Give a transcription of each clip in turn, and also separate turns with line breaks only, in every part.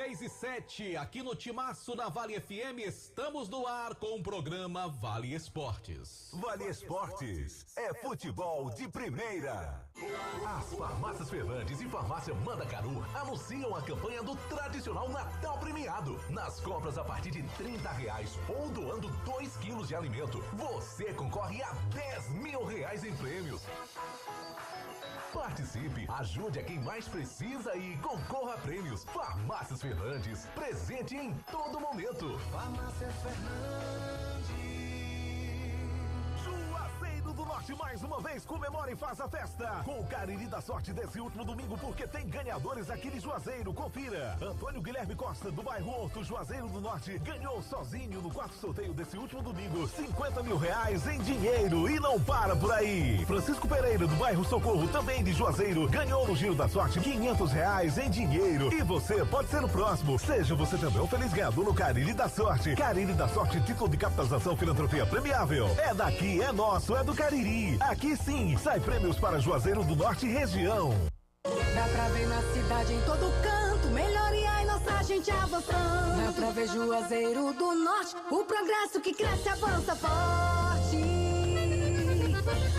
6:07, aqui no Timaço da Vale FM, estamos no ar com o programa Vale Esportes.
Vale Esportes é futebol de primeira.
As farmácias Fernandes e farmácia Mandacaru anunciam a campanha do tradicional Natal premiado. Nas compras a partir de R$30 ou doando 2 quilos de alimento, você concorre a R$10 mil em prêmios. Participe, ajude a quem mais precisa e concorra a prêmios. Farmácias Fernandes, presente em todo momento.
Farmácias Fernandes.
Juazeiro do Norte mais uma vez comemora e faz a festa com o Cariri da Sorte desse último domingo, porque tem ganhadores aqui de Juazeiro. Confira. Antônio Guilherme Costa, do bairro Horto, Juazeiro do Norte, ganhou sozinho no quarto sorteio desse último domingo R$50 mil em dinheiro e não para por aí. Francisco Pereira, do bairro Socorro, também de Juazeiro, ganhou no Giro da Sorte R$500 em dinheiro. E você pode ser o próximo. Seja você também um feliz ganhador no Cariri da Sorte. Cariri da Sorte, título de capitalização filantropia premiável. É daqui, é nosso, é do Cariri. Aqui sim, sai prêmios para Juazeiro do Norte e região.
Dá pra ver na cidade, em todo canto, melhoria e nossa gente avançando. Dá pra ver Juazeiro do Norte, o progresso que cresce avança forte.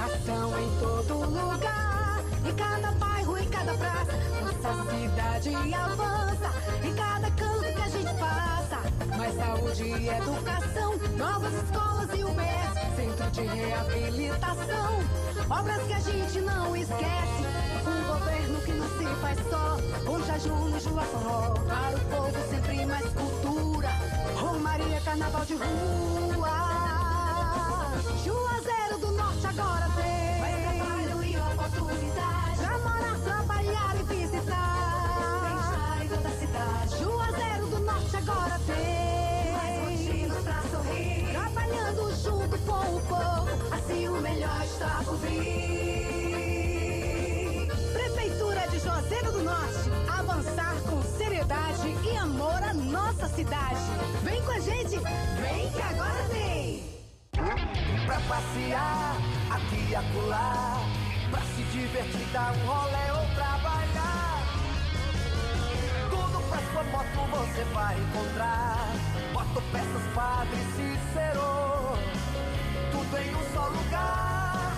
Ação em todo lugar, em cada bairro, em cada praça. Nossa cidade avança, em cada canto que a gente passa. Mais saúde e educação, novas escolas e UBS, centro de reabilitação, obras que a gente não esquece. Um governo que não se faz só, com Jaju no Juaforró. Para o povo sempre mais cultura, Romaria, carnaval de rua. Juazeiro do Norte agora tem mais trabalho e oportunidade pra morar, trabalhar e visitar. Bem-estar em toda a cidade. Cidade do Norte agora tem mais motivos pra sorrir, trabalhando junto com o povo, assim o melhor está por vir. Prefeitura de Juazeiro do Norte, avançar com seriedade e amor à nossa cidade. Vem com a gente, vem que agora tem.
Pra passear, aqui e acolá, pra se divertir, dar um rolê ou trabalhar. Tudo pra sua moto você vai encontrar. Motopeças Padre Cícero, tudo em um só lugar.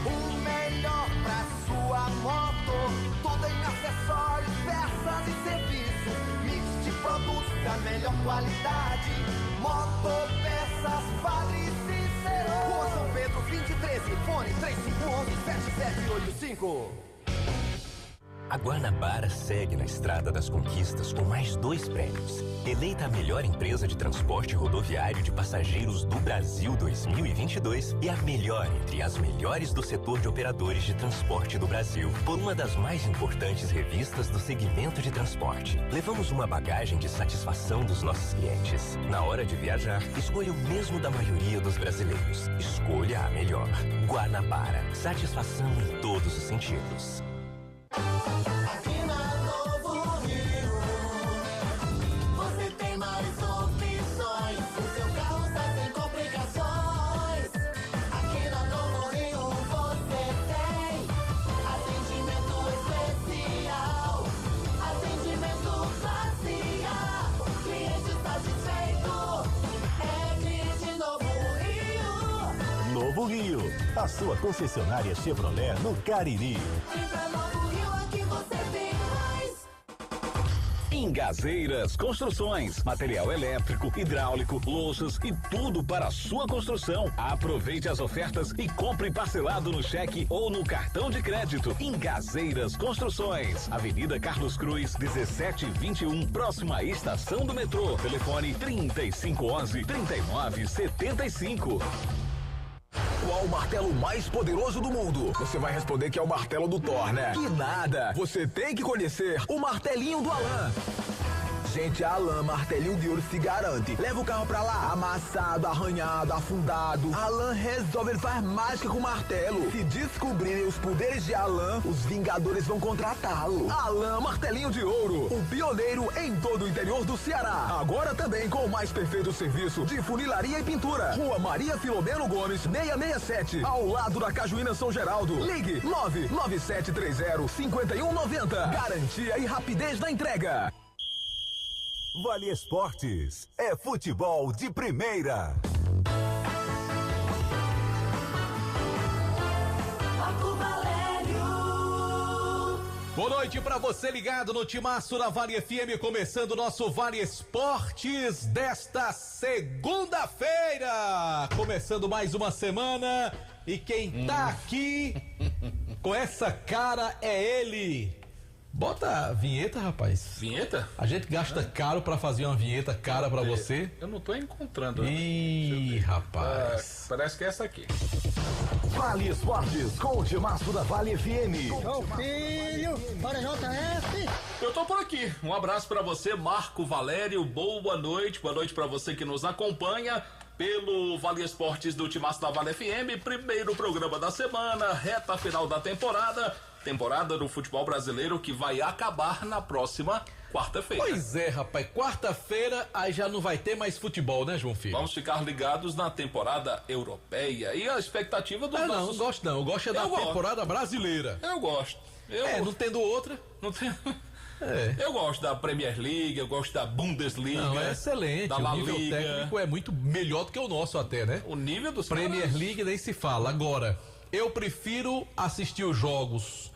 O melhor pra sua moto, tudo em acessórios, peças e serviços. Mix de produtos da melhor qualidade. Motopeças Padre Cícero, Rua São Pedro 2013, fone 3511-7785.
A Guanabara segue na estrada das conquistas com mais 2 prêmios. Eleita a melhor empresa de transporte rodoviário de passageiros do Brasil 2022 e a melhor entre as melhores do setor de operadores de transporte do Brasil, por uma das mais importantes revistas do segmento de transporte. Levamos uma bagagem de satisfação dos nossos clientes. Na hora de viajar, escolha o mesmo da maioria dos brasileiros. Escolha a melhor. Guanabara. Satisfação em todos os sentidos.
Aqui na Novo Rio, você tem mais opções. O seu carro está sem complicações. Aqui na Novo Rio você tem atendimento especial, atendimento facial. O cliente está satisfeito, é cliente Novo Rio.
Novo Rio, a sua concessionária Chevrolet no Cariri.
Engazeiras Construções, material elétrico, hidráulico, louças e tudo para a sua construção. Aproveite as ofertas e compre parcelado no cheque ou no cartão de crédito. Engazeiras Construções, Avenida Carlos Cruz, 1721, próxima à estação do metrô. Telefone 3511-3975.
Qual o martelo mais poderoso do mundo? Você vai responder que é o martelo do Thor, né? Que nada! Você tem que conhecer o martelinho do Alan. Gente, a Alan Martelinho de Ouro se garante. Leva o carro pra lá, amassado, arranhado, afundado. Alan resolve, ele faz mágica com o martelo. Se descobrirem os poderes de Alan, os Vingadores vão contratá-lo. Alan Martelinho de Ouro, o pioneiro em todo o interior do Ceará. Agora também com o mais perfeito serviço de funilaria e pintura. Rua Maria Filomeno Gomes, 667, ao lado da Cajuína São Geraldo. Ligue 99730-5190. Garantia e rapidez na entrega.
Vale Esportes é futebol de primeira.
Boa noite pra você ligado no Timaço da Vale FM, começando o nosso Vale Esportes desta segunda-feira. Começando mais uma semana e quem tá aqui com essa cara é ele. Bota a vinheta, rapaz.
Vinheta?
A gente gasta caro pra fazer uma vinheta cara pra você.
Eu não tô encontrando.
Ih, rapaz.
Parece que é essa aqui.
Vale Esportes com o Timaço da Vale FM.
Ô filho, bora JF.
Eu tô por aqui. Um abraço pra você, Marco Valério. Boa noite pra você que nos acompanha pelo Vale Esportes do Timaço da Vale FM. Primeiro programa da semana, reta final da temporada do futebol brasileiro que vai acabar na próxima quarta-feira.
Pois é, rapaz, quarta-feira aí já não vai ter mais futebol, né, João Filho?
Vamos ficar ligados na temporada europeia e a expectativa dos
Não, não gosto não, eu gosto da temporada brasileira.
Eu gosto.
Não tendo outra.
Não tem... Eu gosto da Premier League, eu gosto da Bundesliga.
Não, é excelente.
Da
o
La
nível
Liga.
técnico é muito melhor do que o nosso até, né?
O nível dos
Premier
caras...
League nem se fala. Agora, eu prefiro assistir os jogos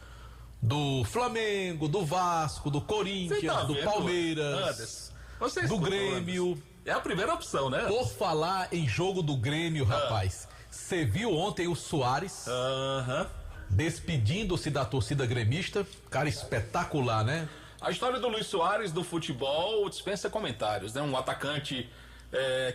do Flamengo, do Vasco, do Corinthians, do Palmeiras, do Grêmio.
É a primeira opção, né?
Por falar em jogo do Grêmio, rapaz, você viu ontem o Soares despedindo-se da torcida gremista? Cara espetacular, né?
A história do Luis Soares do futebol dispensa comentários, né? Um atacante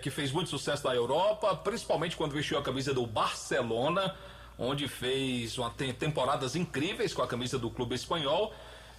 que fez muito sucesso na Europa, principalmente quando vestiu a camisa do Barcelona, onde fez temporadas incríveis com a camisa do clube espanhol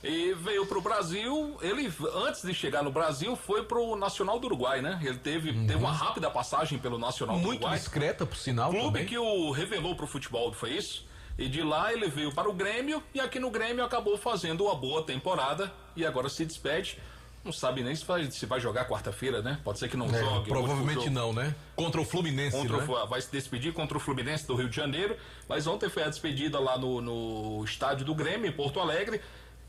e veio pro Brasil. Ele, antes de chegar no Brasil, foi pro Nacional do Uruguai, né? Ele teve uma rápida passagem pelo Nacional do Uruguai.
Muito discreta, por sinal.
Clube
também.
que o revelou pro futebol, foi isso? E de lá ele veio para o Grêmio e aqui no Grêmio acabou fazendo uma boa temporada e agora se despede. Não sabe nem se vai jogar quarta-feira, né? Pode ser que não jogue.
Provavelmente não, né? Contra o Fluminense, né?
Vai se despedir contra o Fluminense do Rio de Janeiro. Mas ontem foi a despedida lá no estádio do Grêmio, em Porto Alegre.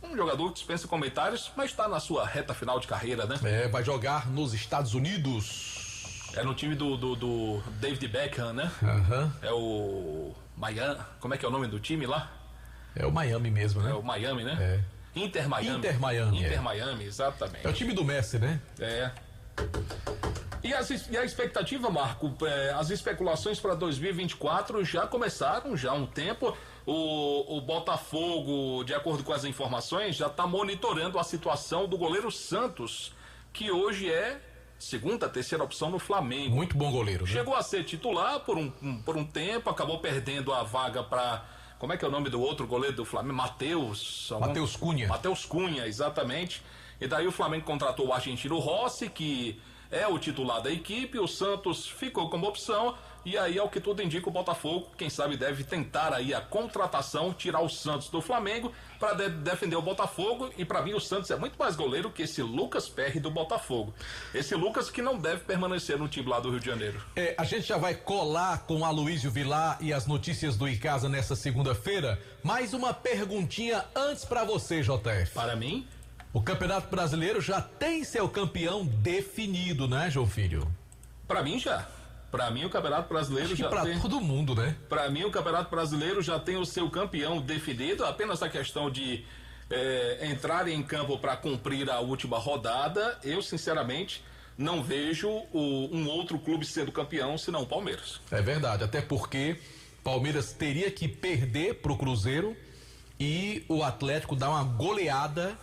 Um jogador que dispensa comentários, mas está na sua reta final de carreira, né?
Vai jogar nos Estados Unidos.
É no time do David Beckham, né? É o Miami. Como é que é o nome do time lá?
É o Miami mesmo, né?
É o Miami, né? Inter Miami, exatamente.
É o time do Messi, né?
E a expectativa, Marco, as especulações para 2024 já começaram já há um tempo. O Botafogo, de acordo com as informações, já está monitorando a situação do goleiro Santos, que hoje é segunda, terceira opção no Flamengo.
Muito bom goleiro, né?
Chegou a ser titular por um tempo, acabou perdendo a vaga para... Como é que é o nome do outro goleiro do Flamengo? Matheus
Cunha.
Matheus Cunha, exatamente. E daí o Flamengo contratou o argentino Rossi, que é o titular da equipe. O Santos ficou como opção. E aí, ao que tudo indica, o Botafogo, quem sabe, deve tentar aí a contratação, tirar o Santos do Flamengo para defender o Botafogo. E para mim o Santos é muito mais goleiro que esse Lucas Perry do Botafogo. Esse Lucas que não deve permanecer no time lá do Rio de Janeiro.
A gente já vai colar com Aloysio Vilar e as notícias do Icasa nessa segunda-feira. Mais uma perguntinha antes para você, JF.
Para mim?
O Campeonato Brasileiro já tem seu campeão definido, né, João Filho?
Para mim já. Para mim o Campeonato Brasileiro já tem...
Para todo mundo, né?
Para mim o Campeonato Brasileiro já tem o seu campeão definido, apenas a questão de entrar em campo para cumprir a última rodada. Eu sinceramente não vejo um outro clube sendo campeão senão o Palmeiras.
É verdade, até porque Palmeiras teria que perder pro Cruzeiro e o Atlético dar uma goleada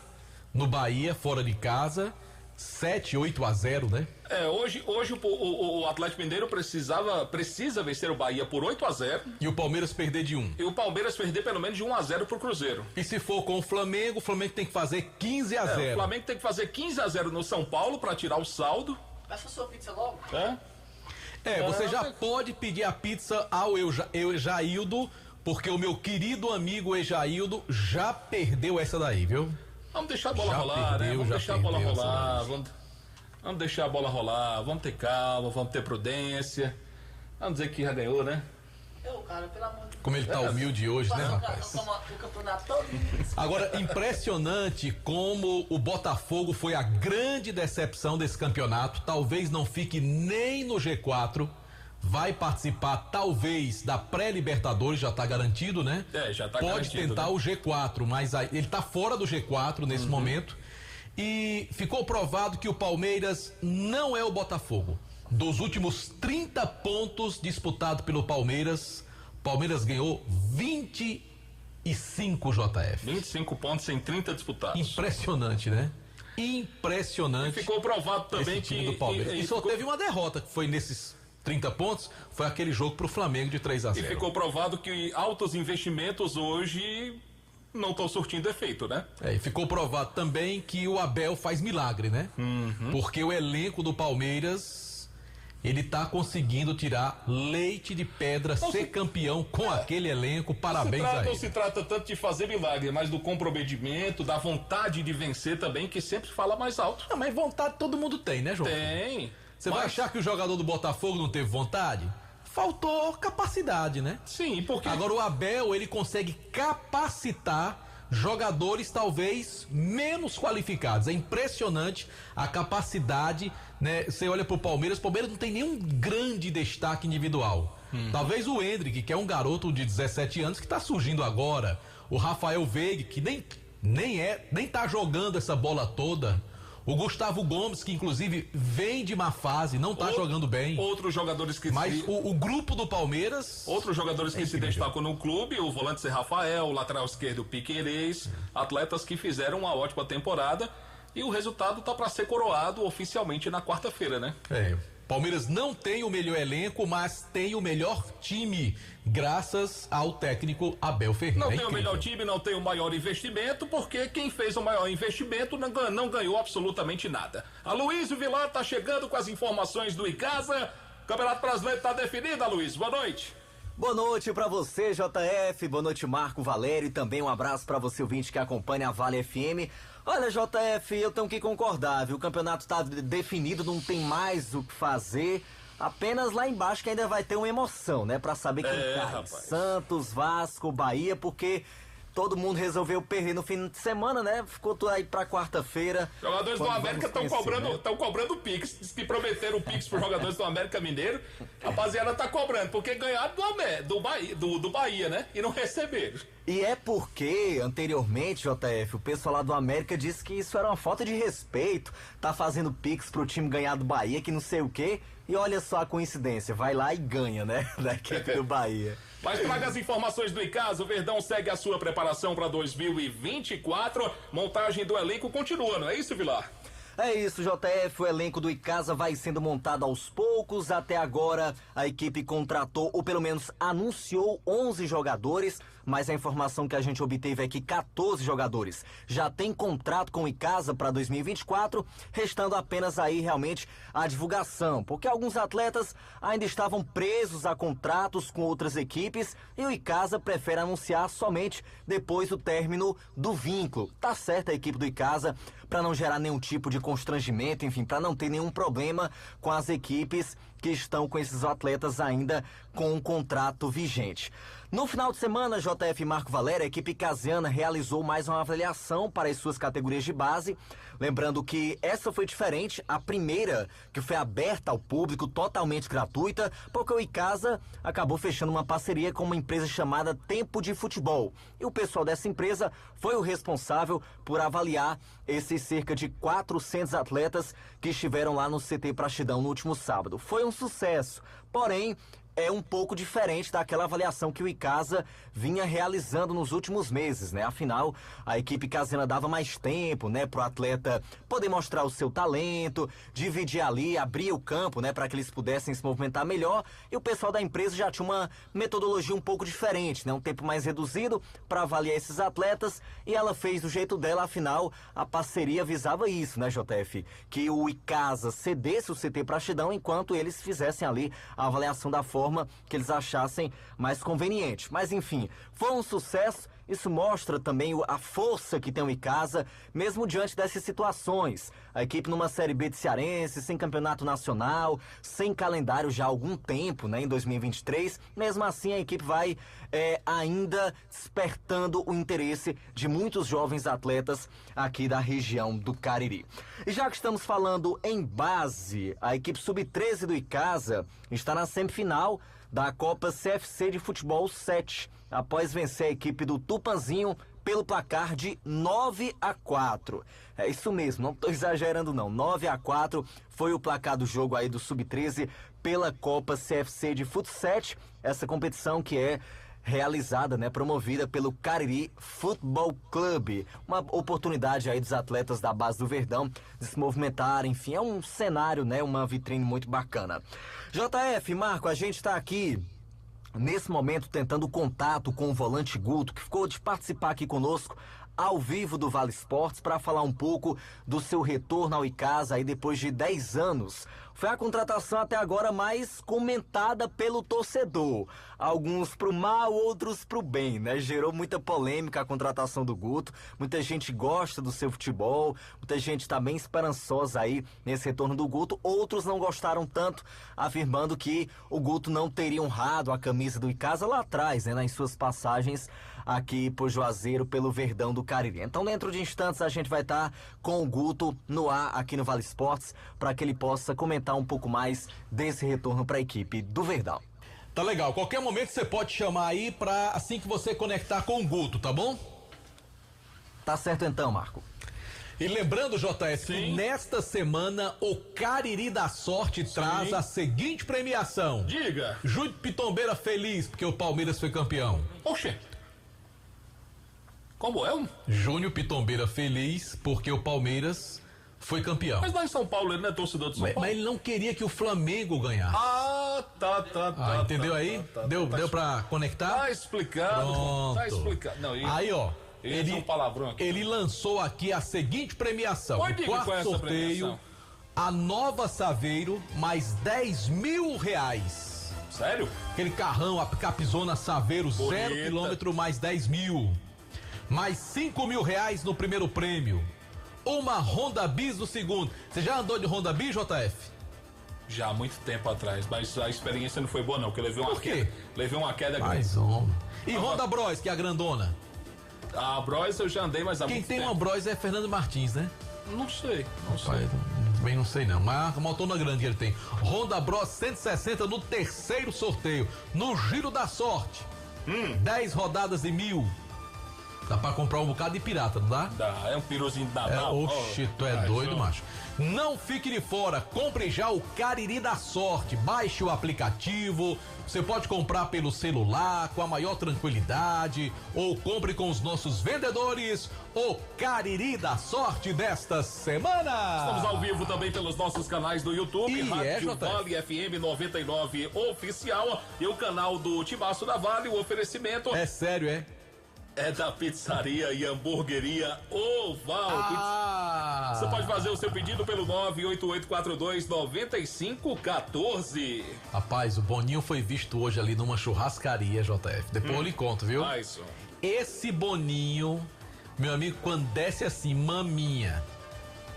no Bahia fora de casa. 7-8-0, né?
Hoje o Atlético Mineiro precisa vencer o Bahia por 8-0.
E o Palmeiras perder de 1.
E o Palmeiras perder pelo menos de 1-0 pro Cruzeiro.
E se for com o Flamengo tem que fazer 15-0.
O Flamengo tem que fazer 15-0 no São Paulo pra tirar o saldo.
Peça sua pizza logo.
Você já pode pedir a pizza ao Ejaildo, porque o meu querido amigo Ejaildo já perdeu essa daí, viu?
Vamos deixar a bola rolar, né? Vamos deixar a bola rolar. Vamos deixar a bola rolar. Vamos ter calma, vamos ter prudência. Vamos dizer que já ganhou, né?
cara, pelo amor de Deus.
Como ele tá humilde hoje, né, rapaz?
O campeonato todo.
Agora, impressionante como o Botafogo foi a grande decepção desse campeonato. Talvez não fique nem no G4. Vai participar, talvez, da pré-Libertadores, já tá garantido, né?
Já tá
Pode
garantido,
tentar
né?
o G4, mas aí, ele tá fora do G4 nesse momento. E ficou provado que o Palmeiras não é o Botafogo. Dos últimos 30 pontos disputados pelo Palmeiras ganhou 25, JF.
25 pontos em 30 disputados.
Impressionante, né? Impressionante.
E ficou provado também
esse time
que...
do Palmeiras. E só
ficou...
teve uma derrota, que foi nesses 30 pontos, foi aquele jogo pro Flamengo de 3-0.
E ficou provado que altos investimentos hoje não estão surtindo efeito, né?
E ficou provado também que o Abel faz milagre, né? Porque o elenco do Palmeiras, ele tá conseguindo tirar leite de pedra, ser campeão com aquele elenco. Parabéns a ele.
Não se trata tanto de fazer milagre, mas do comprometimento, da vontade de vencer também, que sempre fala mais alto.
Não, mas vontade todo mundo tem, né, João?
Tem.
Você vai achar que o jogador do Botafogo não teve vontade? Faltou capacidade, né?
Sim, porque...
Agora o Abel, ele consegue capacitar jogadores talvez menos qualificados. É impressionante a capacidade, né? Você olha pro Palmeiras, o Palmeiras não tem nenhum grande destaque individual. Talvez o Endrick, que é um garoto de 17 anos que tá surgindo agora. O Rafael Veiga, que nem tá jogando essa bola toda. O Gustavo Gomes, que inclusive vem de má fase, não tá jogando bem.
Outros jogadores que...
Mas o grupo do Palmeiras...
Outros jogadores que se destacam no clube, o volante Zé Rafael, o lateral esquerdo Piquerez, atletas que fizeram uma ótima temporada e o resultado tá para ser coroado oficialmente na quarta-feira, né?
Palmeiras não tem o melhor elenco, mas tem o melhor time, graças ao técnico Abel Ferreira.
Não tem o melhor time, não tem o maior investimento, porque quem fez o maior investimento não ganhou absolutamente nada. A Luísio Vilar tá chegando com as informações do Icasa. O Campeonato Brasileiro tá definido, Luiz. Boa noite.
Boa noite pra você, JF. Boa noite, Marco Valério. E também um abraço pra você, ouvinte que acompanha a Vale FM. Olha, JF, eu tenho que concordar, viu? O campeonato tá definido, não tem mais o que fazer. Apenas lá embaixo que ainda vai ter uma emoção, né? Pra saber quem cai.
Rapaz.
Santos, Vasco, Bahia, porque todo mundo resolveu perder no fim de semana, né? Ficou tudo aí pra quarta-feira.
Jogadores do América estão cobrando Pix. Diz que prometeram o Pix pros jogadores do América Mineiro. Rapaziada, tá cobrando, porque ganharam do Bahia, né? E não receberam.
E é porque, anteriormente, JF, o pessoal lá do América disse que isso era uma falta de respeito. Tá fazendo Pix pro time ganhar do Bahia, que não sei o quê. E olha só a coincidência, vai lá e ganha, né? Da equipe do Bahia.
Mas traga as informações do Icasa. O Verdão segue a sua preparação para 2024. Montagem do elenco continua, não é isso, Vilar?
É isso, JF, o elenco do Icasa vai sendo montado aos poucos. Até agora, a equipe contratou, ou pelo menos anunciou, 11 jogadores, mas a informação que a gente obteve é que 14 jogadores já têm contrato com o Icasa para 2024, restando apenas aí realmente a divulgação, porque alguns atletas ainda estavam presos a contratos com outras equipes e o Icasa prefere anunciar somente depois do término do vínculo. Tá certa a equipe do Icasa, para não gerar nenhum tipo de constrangimento, enfim, para não ter nenhum problema com as equipes que estão com esses atletas ainda com um contrato vigente. No final de semana, JF e Marco Valério, a equipe icasiana realizou mais uma avaliação para as suas categorias de base. Lembrando que essa foi diferente, a primeira que foi aberta ao público, totalmente gratuita, porque o Icasa acabou fechando uma parceria com uma empresa chamada Tempo de Futebol. E o pessoal dessa empresa foi o responsável por avaliar esses cerca de 400 atletas que estiveram lá no CT Praxidão no último sábado. Foi um sucesso, porém é um pouco diferente daquela avaliação que o Icasa vinha realizando nos últimos meses, né? Afinal, a equipe icasiana dava mais tempo, né, pro atleta poder mostrar o seu talento, dividir ali, abrir o campo, né, para que eles pudessem se movimentar melhor. E o pessoal da empresa já tinha uma metodologia um pouco diferente, né? Um tempo mais reduzido para avaliar esses atletas, e ela fez do jeito dela. Afinal, a parceria visava isso, né, JF? Que o Icasa cedesse o CT Praxidão enquanto eles fizessem ali a avaliação da forma que eles achassem mais conveniente. Mas enfim, foi um sucesso Isso mostra também a força que tem o Icasa, mesmo diante dessas situações. A equipe numa Série B de Cearense, sem campeonato nacional, sem calendário já há algum tempo, né, em 2023. Mesmo assim, a equipe vai ainda despertando o interesse de muitos jovens atletas aqui da região do Cariri. E já que estamos falando em base, a equipe sub-13 do Icasa está na semifinal da Copa CFC de Futebol 7, após vencer a equipe do Tupanzinho pelo placar de 9-4. É isso mesmo, não estou exagerando não, 9-4 foi o placar do jogo aí do Sub-13 pela Copa CFC de Fut 7, essa competição que é realizada, né, promovida pelo Cariri Futebol Clube. Uma oportunidade aí dos atletas da base do Verdão de se movimentar, enfim, é um cenário, né, uma vitrine muito bacana. JF, Marco, a gente está aqui nesse momento tentando contato com o volante Guto, que ficou de participar aqui conosco ao vivo do Vale Esportes para falar um pouco do seu retorno ao Icasa aí depois de 10 anos. Foi a contratação até agora mais comentada pelo torcedor. Alguns pro mal, outros pro bem, né? Gerou muita polêmica a contratação do Guto. Muita gente gosta do seu futebol, muita gente tá bem esperançosa aí nesse retorno do Guto. Outros não gostaram tanto, afirmando que o Guto não teria honrado a camisa do Icasa lá atrás, né? Nas suas passagens aqui por Juazeiro, pelo Verdão do Cariri. Então, dentro de instantes, a gente vai estar com o Guto no ar aqui no Vale Esportes, para que ele possa comentar um pouco mais desse retorno para a equipe do Verdão.
Tá legal, qualquer momento você pode chamar aí para assim que você conectar com o Guto, tá bom?
Tá certo então, Marco.
E lembrando, JS, que nesta semana o Cariri da Sorte traz a seguinte premiação.
Diga.
Júnior Pitombeira feliz porque o Palmeiras foi campeão.
Oxê. Como é?
Júnior Pitombeira feliz porque o Palmeiras foi campeão.
Mas lá em São Paulo ele não é torcedor do São Paulo.
Mas ele não queria que o Flamengo ganhasse.
Ah, tá.
Entendeu aí? Deu pra conectar?
Tá explicado.
Pronto.
Tá explicado. Não,
aí, ó.
Ele é um palavrão aqui.
Ele lançou aqui a seguinte premiação.
Pode
o quarto
qual é essa
sorteio,
premiação?
a nova Saveiro, mais 10 mil reais.
Sério?
Aquele carrão, a Capizona Saveiro,
Bonita.
0 quilômetro, mais 10 mil. Mais 5 mil reais no primeiro prêmio. Uma Honda Bis no segundo. Você já andou de Honda Bis, JF?
Já há muito tempo atrás, mas a experiência não foi boa não, porque eu levei uma
Por quê?
queda. Levei uma queda
Mais
grande.
E Honda Bros, que é a grandona?
A Bros eu já andei, mas há
Quem
muito
tem
tempo.
uma Bros é Fernando Martins, né?
Não sei.
Bem, não sei não, mas uma autona grande que ele tem. Honda Bros 160 no terceiro sorteio, no Giro da Sorte. 10 rodadas de 1.000. Dá pra comprar um bocado de pirata, não dá?
Dá, é um piruzinho da Natal.
Oxi, tu é doido, macho. Não fique de fora, compre já o Cariri da Sorte. Baixe o aplicativo, você pode comprar pelo celular com a maior tranquilidade ou compre com os nossos vendedores o Cariri da Sorte desta semana.
Estamos ao vivo também pelos nossos canais do YouTube,
E
Rádio Vale FM 99 Oficial e o canal do Timaço da Vale, o oferecimento
É sério, é?
é da pizzaria e hamburgueria Oval. Você pode fazer o seu pedido pelo 98842-9514.
Rapaz, o Boninho foi visto hoje ali numa churrascaria, JF. Depois eu lhe conto, viu? Esse Boninho, meu amigo, quando desce assim, maminha,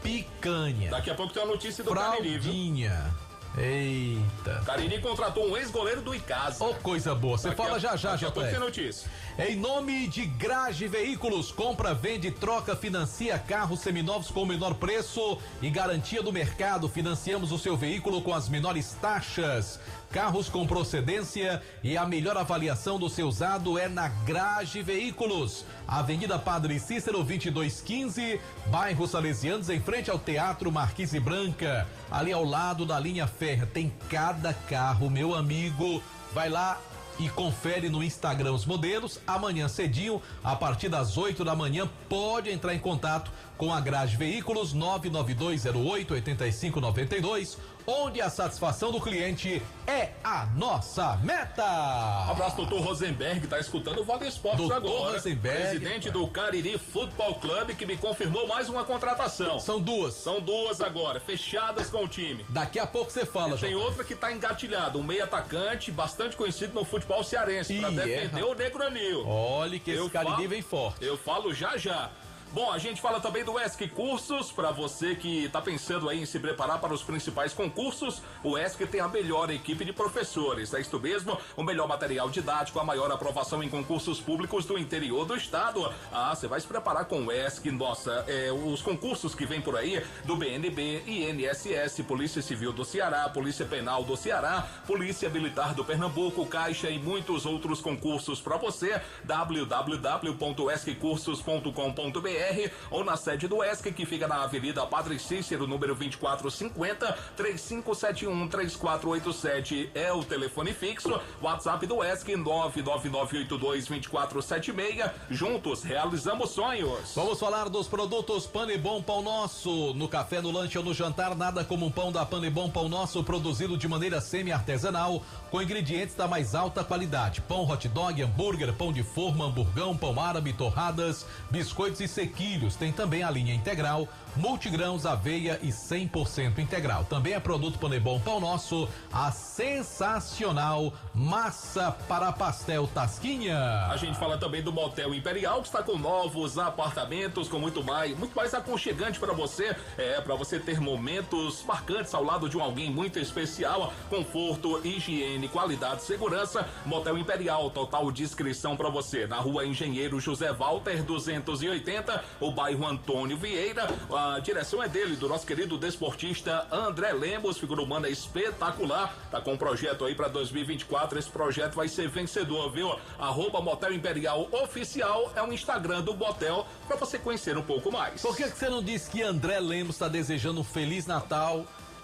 picanha,
Daqui a pouco tem a notícia do Cariri, viu?
fraldinha. Eita.
Cariri contratou um ex-goleiro do Icasa.
Ô, coisa boa. Você fala já,
Daqui a pouco tem
JF.
notícia.
Em nome de Grage Veículos, compra, vende, troca, financia carros seminovos com o menor preço e garantia do mercado. Financiamos o seu veículo com as menores taxas. Carros com procedência e a melhor avaliação do seu usado é na Grage Veículos. Avenida Padre Cícero 2215, bairro Salesianos, em frente ao Teatro Marquise Branca, ali ao lado da linha férrea. Tem cada carro, meu amigo. Vai lá e confere no Instagram os modelos. Amanhã cedinho, a partir das 8 da manhã, pode entrar em contato com a Grage Veículos 99208-8592 onde a satisfação do cliente é a nossa meta.
Abraço, doutor Rosenberg, tá escutando o Vale Esportes agora.
Rosenberg,
presidente do Cariri Futebol Clube, que me confirmou mais uma contratação.
São duas.
São duas agora, fechadas com o time.
Daqui a pouco você fala,
Tem outra que tá engatilhada, um meio atacante bastante conhecido no futebol cearense, pra defender o Negro Anil.
Olha que esse Cariri vem forte.
Eu falo já. Bom, a gente fala também do ESC Cursos, para você que tá pensando aí em se preparar para os principais concursos, o ESC tem a melhor equipe de professores, é isto mesmo, o melhor material didático, a maior aprovação em concursos públicos do interior do estado. Você vai se preparar com o ESC, os concursos que vem por aí, do BNB, INSS, Polícia Civil do Ceará, Polícia Penal do Ceará, Polícia Militar do Pernambuco, Caixa e muitos outros concursos para você, www.esccursos.com.br ou na sede do ESC, que fica na Avenida Padre Cícero, número 2450, 3571-3487 é o telefone fixo. WhatsApp do ESC 999822476. Juntos realizamos sonhos.
Vamos falar dos produtos Panebom Pão Nosso. No café, no lanche ou no jantar, nada como um pão da Panebom Pão Nosso, produzido de maneira semi-artesanal, com ingredientes da mais alta qualidade. Pão hot dog, hambúrguer, pão de forma, hamburgão, pão árabe, torradas, biscoitos e sequilhos. Tem também a linha integral, multigrãos, aveia e 100% integral. Também é produto Panebom Pão Nosso, a sensacional massa para pastel Tasquinha.
A gente fala também do Motel Imperial, que está com novos apartamentos, com muito mais aconchegante para você, para você ter momentos marcantes ao lado de alguém muito especial, conforto, higiene, qualidade, segurança. Motel Imperial, total descrição para você, na Rua Engenheiro José Walter 280, o bairro Antônio Vieira. A direção é dele, do nosso querido desportista André Lemos, figura humana espetacular. Tá com um projeto aí para 2024. Esse projeto vai ser vencedor, viu? @Motel Imperial Oficial é o Instagram do motel para você conhecer um pouco mais.
Por que você não disse que André Lemos está desejando um Feliz Natal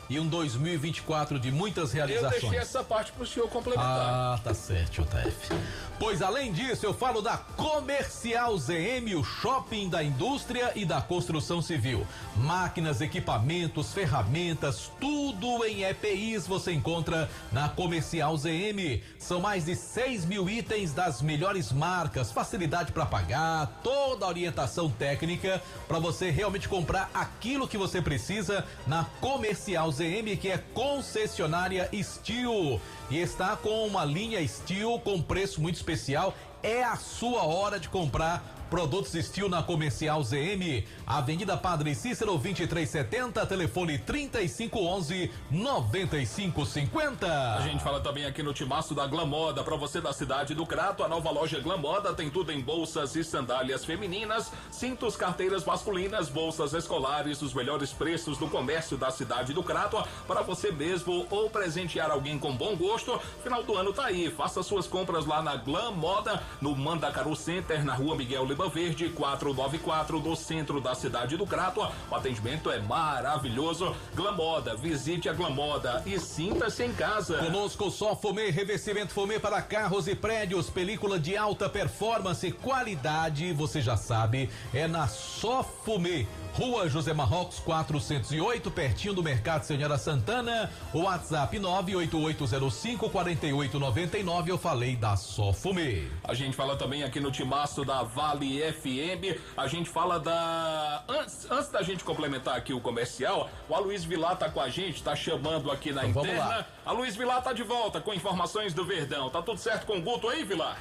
e um 2024 de muitas realizações?
Eu deixei essa parte pro senhor complementar.
Tá certo, JF. Pois além disso, eu falo da Comercial ZM, o shopping da indústria e da construção civil. Máquinas, equipamentos, ferramentas, tudo em EPIs você encontra na Comercial ZM. São mais de 6 mil itens das melhores marcas, facilidade para pagar, toda a orientação técnica para você realmente comprar aquilo que você precisa na Comercial ZM, que é concessionária Steel e está com uma linha Steel com preço muito especial. É a sua hora de comprar produtos Steel na Comercial ZM, Avenida Padre Cícero 2370, telefone 3511-9550.
A gente fala também aqui no timaço da Glamoda, para você da cidade do Crato. A nova loja Glamoda tem tudo em bolsas e sandálias femininas, cintos, carteiras masculinas, bolsas escolares, os melhores preços do comércio da cidade do Crato, para você mesmo ou presentear alguém com bom gosto. Final do ano tá aí, faça suas compras lá na Glamoda, no Mandacaru Center, na Rua Miguel Lima Verde 494, no centro da cidade do Crato. O atendimento é maravilhoso. Glamoda, visite a Glamoda e sinta-se em casa.
Conosco só Fumê, revestimento Fumê para carros e prédios, película de alta performance, qualidade, você já sabe, é na Só Fumê. Rua José Marrocos 408, pertinho do Mercado Senhora Santana. O WhatsApp 98805-4899. Eu falei da Só Fumê.
A gente fala também aqui no timaço da Vale FM. A gente fala da... Antes da gente complementar aqui o comercial, o Aloysio Vilar tá com a gente, tá chamando aqui na
então
interna. Aloysio Vilar tá de volta com informações do Verdão. Tá tudo certo com o Guto aí, Vilar?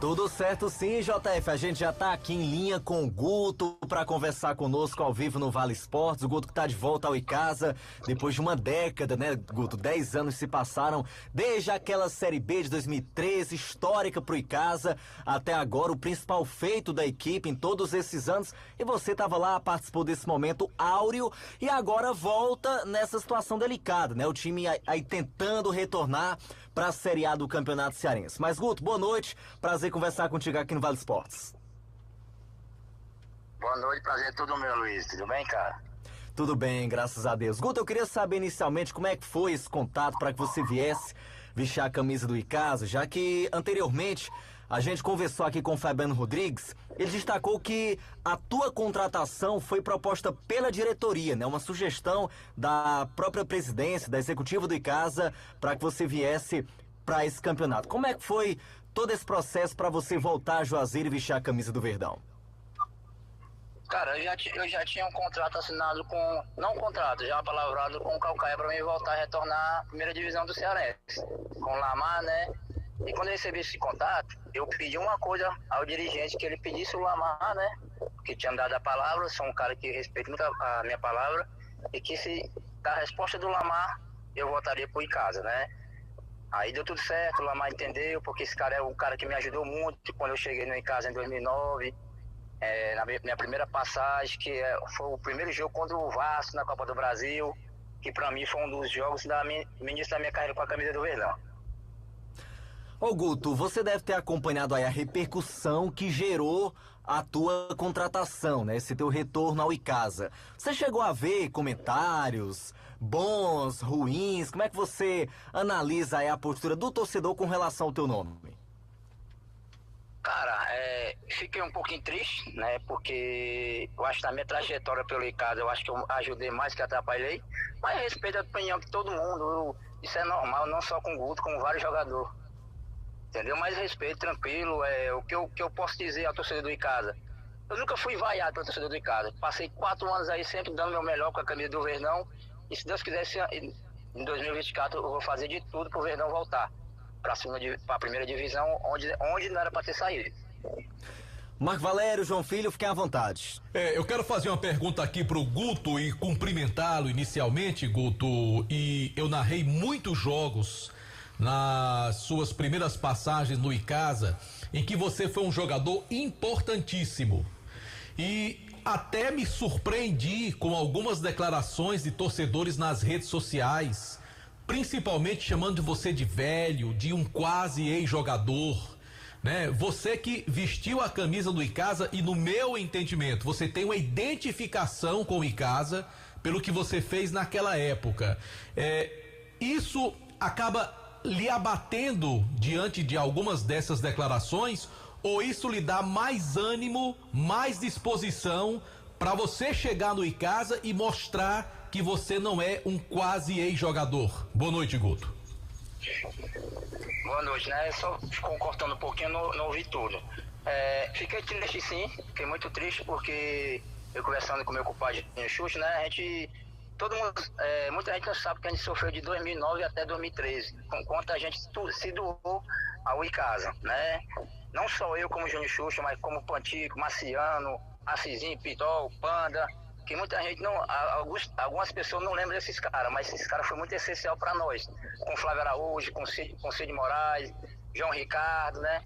Tudo certo sim, JF, a gente já tá aqui em linha com o Guto para conversar conosco ao vivo no Vale Esportes. O Guto que tá de volta ao Icasa depois de uma década, né, Guto? 10 anos se passaram desde aquela Série B de 2013, histórica pro Icasa, até agora o principal feito da equipe em todos esses anos, e você tava lá, participou desse momento áureo e agora volta nessa situação delicada, né? O time aí tentando retornar para a Série A do Campeonato Cearense. Mas, Guto, boa noite. Prazer conversar contigo aqui no Vale Esportes.
Boa noite, prazer todo meu, Luiz. Tudo bem, cara?
Tudo bem, graças a Deus. Guto, eu queria saber inicialmente como é que foi esse contato para que você viesse vestir a camisa do Icasa, já que anteriormente A gente conversou aqui com o Fabiano Rodrigues, ele destacou que a tua contratação foi proposta pela diretoria, né? Uma sugestão da própria presidência, da executiva do Icasa, para que você viesse para esse campeonato. Como é que foi todo esse processo para você voltar a Juazeiro e vestir a camisa do Verdão?
Cara, eu já tinha um contrato assinado com... Não um contrato, já palavrado com o Calcaia para mim voltar a retornar à primeira divisão do Cearense. Com o Lamar, né? E quando eu recebi esse contato, eu pedi uma coisa ao dirigente, que ele pedisse o Lamar, né? Que tinha me dado a palavra, sou um cara que respeita muito a minha palavra. E que se da resposta do Lamar, eu voltaria pro Icasa, né? Aí deu tudo certo, o Lamar entendeu, porque esse cara é um cara que me ajudou muito quando eu cheguei no Icasa em 2009. Na minha primeira passagem, que foi o primeiro jogo contra o Vasco na Copa do Brasil, que pra mim foi um dos jogos no início da minha carreira com a camisa do Verdão.
Ô Guto, você deve ter acompanhado aí a repercussão que gerou a tua contratação, né? Esse teu retorno ao Icasa. Você chegou a ver comentários bons, ruins? Como é que você analisa aí a postura do torcedor com relação ao teu nome?
Cara, fiquei um pouquinho triste, né? Porque eu acho que na minha trajetória pelo Icasa, eu acho que eu ajudei mais que atrapalhei. Mas respeito a opinião de todo mundo. Isso é normal, não só com o Guto, como vários jogadores. Entendeu? Mas respeito, tranquilo. O que eu posso dizer ao torcedor do Icasa? Eu nunca fui vaiado pelo torcedor do Icasa. Passei 4 anos aí sempre dando meu melhor com a camisa do Verdão. E se Deus quiser, em 2024 eu vou fazer de tudo pro Verdão voltar para a primeira divisão, onde não era para ter saído.
Marco Valério, João Filho, fiquem à vontade.
Eu quero fazer uma pergunta aqui pro Guto e cumprimentá-lo inicialmente, Guto. E eu narrei muitos jogos nas suas primeiras passagens no Icasa, em que você foi um jogador importantíssimo. E até me surpreendi com algumas declarações de torcedores nas redes sociais, principalmente chamando você de velho, de um quase ex-jogador, né? Você que vestiu a camisa do Icasa e, no meu entendimento, você tem uma identificação com o Icasa pelo que você fez naquela época. Isso acaba lhe abatendo diante de algumas dessas declarações, ou isso lhe dá mais ânimo, mais disposição para você chegar no Icasa e mostrar que você não é um quase ex-jogador? Boa noite, Guto.
Boa noite, né? Só ficou cortando um pouquinho, não ouvi tudo. Fiquei triste, sim, fiquei muito triste porque eu conversando com meu compadre Xuxa, né? Todo mundo, muita gente não sabe que a gente sofreu de 2009 até 2013, com quanto a gente se doou ao Icasa, né? Não só eu como Júnior Xuxa, mas como Pantico, Marciano, Assisinho, Pitol, Panda, que muita gente algumas pessoas não lembram desses caras, mas esses caras foram muito essencial para nós, com Flávio Araújo, com Cid Moraes, João Ricardo, né?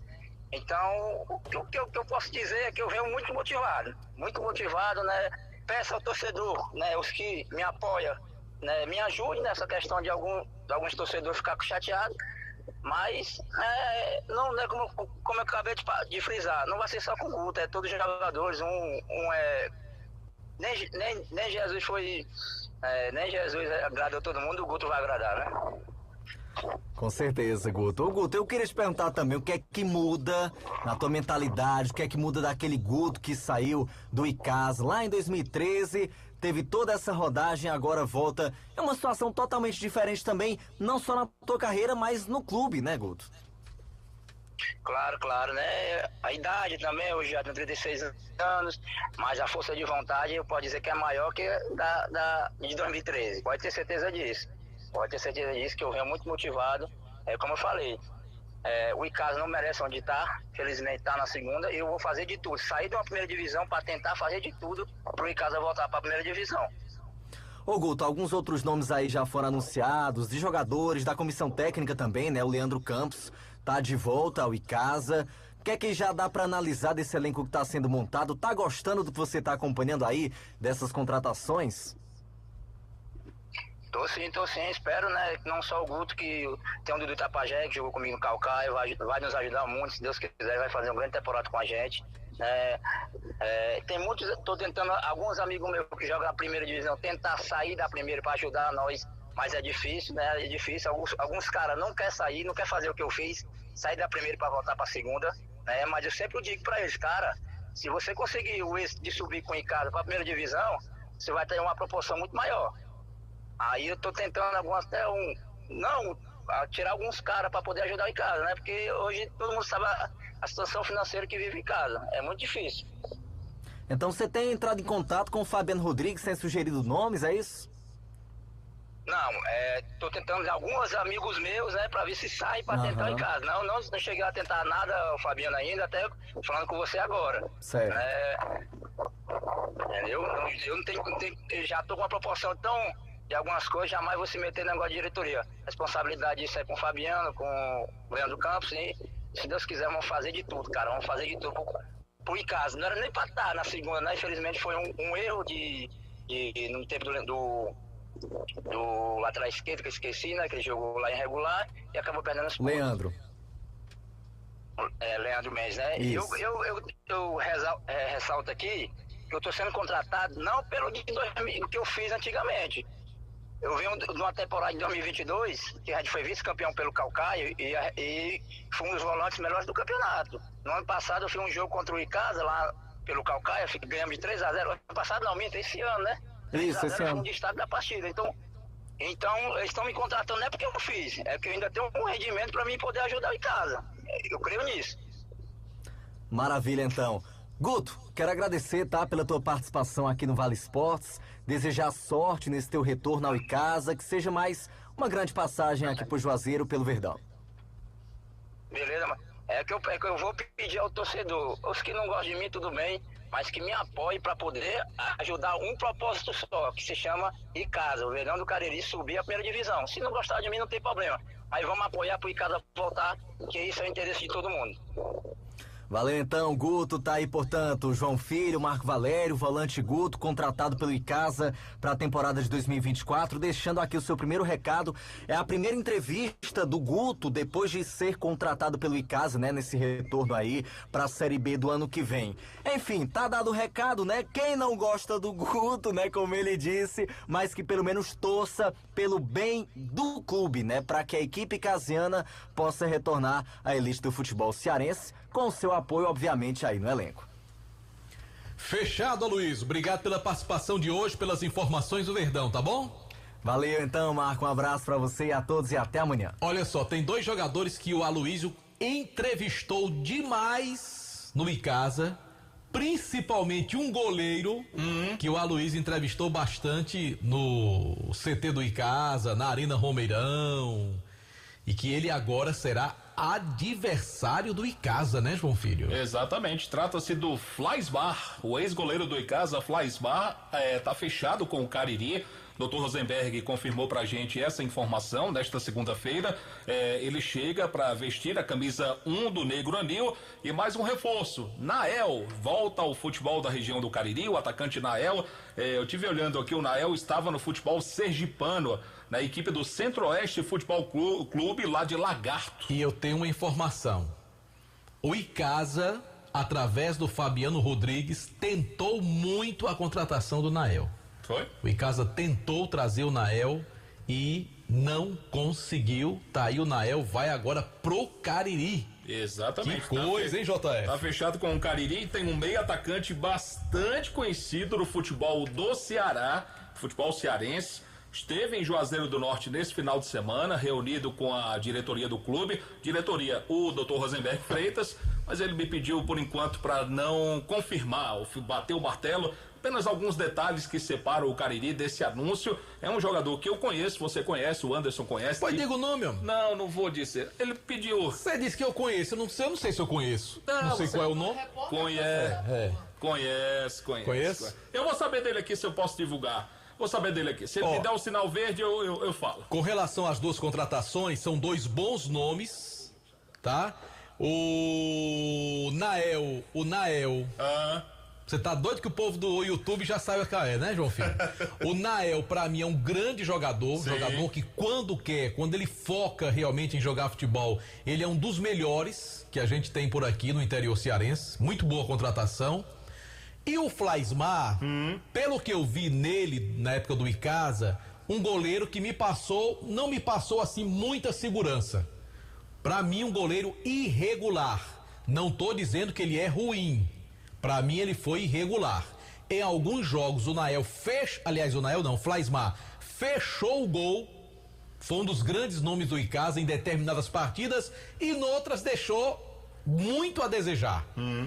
Então, o que eu posso dizer é que eu venho muito motivado, né? Peço ao torcedor, né? Os que me apoiam, né? Me ajudem nessa questão de alguns torcedores ficar chateados, mas não é como eu acabei de frisar, não vai ser só com o Guto, é todos os jogadores, nem Jesus foi, nem Jesus agradou todo mundo, o Guto vai agradar, né?
Com certeza, Guto. Ô, Guto, eu queria te perguntar também o que é que muda na tua mentalidade, o que é que muda daquele Guto que saiu do Icasa lá em 2013, teve toda essa rodagem, agora volta. É uma situação totalmente diferente também, não só na tua carreira, mas no clube, né, Guto?
Claro, né? A idade também, eu já tenho 36 anos, mas a força de vontade eu posso dizer que é maior que de 2013, pode ter certeza disso. Que eu venho muito motivado. Como eu falei, o Icasa não merece onde está, felizmente está na segunda, e eu vou fazer de tudo, sair de uma primeira divisão para tentar fazer de tudo para o Icasa voltar para a primeira divisão.
Ô Guto, alguns outros nomes aí já foram anunciados, de jogadores, da comissão técnica também, né? O Leandro Campos tá de volta ao Icasa. O que é que já dá para analisar desse elenco que está sendo montado? Tá gostando do que você está acompanhando aí, dessas contratações?
Tô sim, espero, né, que não só o Guto, que tem o Dudu Tapajé, que jogou comigo no Calcaia, vai nos ajudar muito, se Deus quiser, vai fazer uma grande temporada com a gente, né. Tem muitos, tô tentando, alguns amigos meus que jogam na primeira divisão, tentar sair da primeira para ajudar nós, mas é difícil, alguns caras não querem sair, não querem fazer o que eu fiz, sair da primeira para voltar para a segunda, né? Mas eu sempre digo pra eles, cara, se você conseguir o êxito de subir com o Icasa pra primeira divisão, você vai ter uma proporção muito maior. Aí eu tô tentando tirar alguns caras pra poder ajudar o Icasa, né? Porque hoje todo mundo sabe a situação financeira que vive em casa. É muito difícil.
Então você tem entrado em contato com o Fabiano Rodrigues, tem sugerido nomes, é isso?
Não, tô tentando alguns amigos meus, né, pra ver se sai pra tentar em casa. Não cheguei a tentar nada, o Fabiano, ainda, até falando com você agora.
Certo.
Entendeu? Eu não tenho, eu já tô com uma proporção tão de algumas coisas, jamais vou se meter no negócio de diretoria. A responsabilidade disso é com o Fabiano, com o Leandro Campos, e se Deus quiser, vamos fazer de tudo, cara. Vamos fazer de tudo pro Icasa. Não era nem pra estar na segunda, né? Infelizmente foi um erro no tempo do lateral esquerdo, que eu esqueci, né? Que ele jogou lá irregular e acabou perdendo os pontos.
Leandro.
Leandro Mendes, né?
Isso.
Eu ressalto aqui que eu tô sendo contratado não pelo que eu fiz antigamente. Eu venho de uma temporada de 2022, que a gente foi vice-campeão pelo Calcaia e fui um dos volantes melhores do campeonato. No ano passado eu fiz um jogo contra o Icasa lá pelo Calcaia, ganhamos de 3-0. Ano passado não, minta, esse ano, né?
Isso, esse ano.
Um destaque da partida. Então eles estão me contratando não é porque eu fiz, é porque eu ainda tenho um rendimento para mim poder ajudar o Icasa. Eu creio nisso.
Maravilha, então. Guto, quero agradecer, tá, pela tua participação aqui no Vale Esportes, desejar sorte nesse teu retorno ao Icasa, que seja mais uma grande passagem aqui pro Juazeiro pelo Verdão.
Beleza, mano. É que eu vou pedir ao torcedor, os que não gostam de mim, tudo bem, mas que me apoie para poder ajudar um propósito só, que se chama Icasa, o Verdão do Cariri subir a primeira divisão. Se não gostar de mim, não tem problema, mas vamos apoiar pro Icasa voltar, que isso é o interesse de todo mundo.
Valeu então, Guto, tá aí, portanto, João Filho, Marco Valério, volante Guto, contratado pelo Icasa para a temporada de 2024, deixando aqui o seu primeiro recado. É a primeira entrevista do Guto depois de ser contratado pelo Icasa, né, nesse retorno aí para a Série B do ano que vem. Enfim, tá dado o recado, né? Quem não gosta do Guto, né, como ele disse, mas que pelo menos torça pelo bem do clube, né, para que a equipe icasiana possa retornar à elite do futebol cearense, com o seu apoio, obviamente, aí no elenco.
Fechado, Aloysio. Obrigado pela participação de hoje, pelas informações do Verdão, tá bom?
Valeu, então, Marco. Um abraço pra você e a todos e até amanhã.
Olha só, tem 2 jogadores que o Aloysio entrevistou demais no Icasa, principalmente um goleiro que o Aloysio entrevistou bastante no CT do Icasa, na Arena Romeirão, e que ele agora será adversário do Icasa, né, João Filho?
Exatamente, trata-se do Flaisbar, o ex-goleiro do Icasa. Flaisbar tá fechado com o Cariri. Dr. Rosenberg confirmou pra gente essa informação nesta segunda-feira. Ele chega para vestir a camisa 1 do Negro Anil e mais um reforço. Nael volta ao futebol da região do Cariri, o atacante Nael. Eu tive olhando aqui, o Nael estava no futebol sergipano, na equipe do Centro-Oeste Futebol Clube, lá de Lagarto.
E eu tenho uma informação. O Icasa, através do Fabiano Rodrigues, tentou muito a contratação do Nael.
Foi?
O Icasa tentou trazer o Nael e não conseguiu. Tá aí, o Nael vai agora pro Cariri.
Exatamente.
Que coisa, hein, JF?
Tá fechado com o Cariri. Tem um meio atacante bastante conhecido no futebol do Ceará, futebol cearense. Esteve em Juazeiro do Norte nesse final de semana, reunido com a diretoria do clube. Diretoria, o Dr. Rosenberg Freitas, mas ele me pediu por enquanto para não confirmar, bater o martelo. Apenas alguns detalhes que separam o Cariri desse anúncio. É um jogador que eu conheço, você conhece, o Anderson conhece.
Pode dizer o nome, homem?
Não vou dizer. Ele pediu.
Você disse que eu conheço, eu não sei se eu conheço. Não sei qual é o nome.
Conhece.
Conhece?
Eu vou saber dele aqui se eu posso divulgar. Vou saber dele aqui. Se ele me der o sinal verde, eu falo.
Com relação às 2 contratações, são 2 bons nomes, tá? O Nael. Você tá doido que o povo do YouTube já saiba quem é, né, João Filho? O Nael, pra mim, é um grande jogador. Sim. Jogador que quando ele foca realmente em jogar futebol, ele é um dos melhores que a gente tem por aqui no interior cearense. Muito boa contratação. E o Flaisbar, pelo que eu vi nele na época do Icasa, um goleiro que não me passou assim muita segurança. Pra mim, um goleiro irregular. Não tô dizendo que ele é ruim. Pra mim ele foi irregular. Em alguns jogos o Flaismar fechou o gol. Foi um dos grandes nomes do Icasa em determinadas partidas e noutras deixou muito a desejar.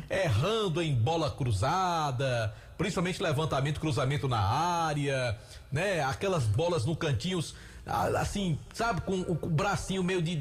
Errando em bola cruzada, principalmente levantamento, cruzamento na área, né? Aquelas bolas no cantinhos, assim, sabe, com o bracinho meio de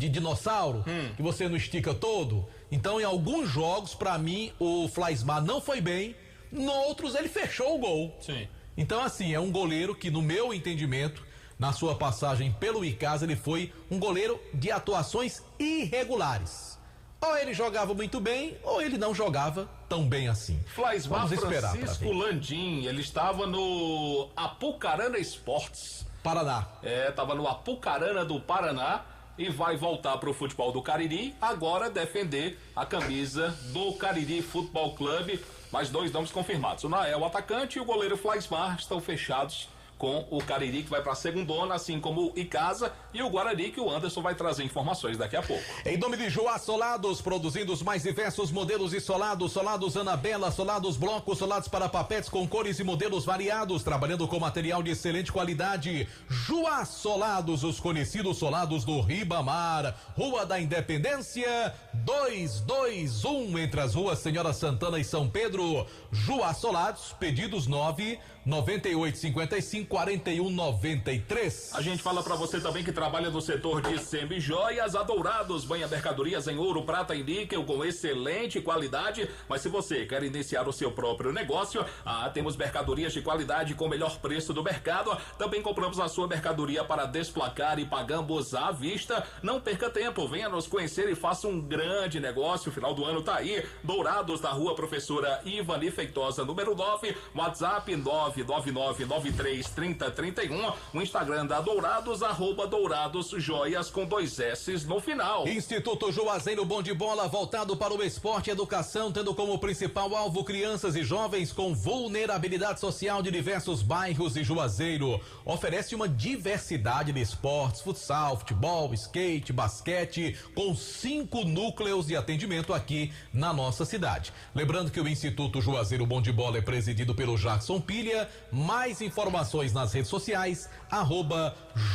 dinossauro, que você não estica todo. Então, em alguns jogos, pra mim, o Flaismar não foi bem, noutros ele fechou o gol.
Sim.
Então, assim, é um goleiro que, no meu entendimento, na sua passagem pelo Icasa, ele foi um goleiro de atuações irregulares. Ou ele jogava muito bem, ou ele não jogava tão bem assim.
Flaismar Francisco Landim, ele estava no Apucarana Esportes.
Paraná.
Estava no Apucarana do Paraná e vai voltar para o futebol do Cariri, agora defender a camisa do Cariri Futebol Clube. Mais 2 nomes confirmados. O Nael, o atacante, e o goleiro Flaismar estão fechados com o Cariri, que vai para a segundona, assim como o Icasa e o Guarani, que o Anderson vai trazer informações daqui a pouco.
Em nome de Joá Solados, produzindo os mais diversos modelos de solados, solados Anabela, solados blocos, solados para papetes com cores e modelos variados, trabalhando com material de excelente qualidade. Joá Solados, os conhecidos solados do Ribamar, Rua da Independência, 221, entre as ruas Senhora Santana e São Pedro. Joá Solados, pedidos 998554193.
A gente fala pra você também que trabalha no setor de semijoias. A Dourados banha mercadorias em ouro, prata e níquel com excelente qualidade. Mas se você quer iniciar o seu próprio negócio, temos mercadorias de qualidade com o melhor preço do mercado. Também compramos a sua mercadoria para desplacar e pagamos à vista. Não perca tempo, venha nos conhecer e faça um grande negócio. O final do ano tá aí. Dourados, na rua Professora Ivani Feitosa, número 9, WhatsApp 999933031, o Instagram da Dourados, @Dourados Joias com 2 S's no final.
Instituto Juazeiro Bom de Bola, voltado para o esporte e educação, tendo como principal alvo crianças e jovens com vulnerabilidade social de diversos bairros de Juazeiro. Oferece uma diversidade de esportes, futsal, futebol, skate, basquete, com 5 núcleos de atendimento aqui na nossa cidade. Lembrando que o Instituto Juazeiro Bom de Bola é presidido pelo Jackson Pilha. Mais informações nas redes sociais,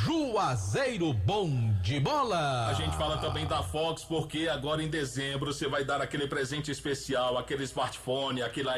@Juazeiro Bom de Bola.
A gente fala também da Fox, porque agora em dezembro você vai dar aquele presente especial, aquele smartphone, aquele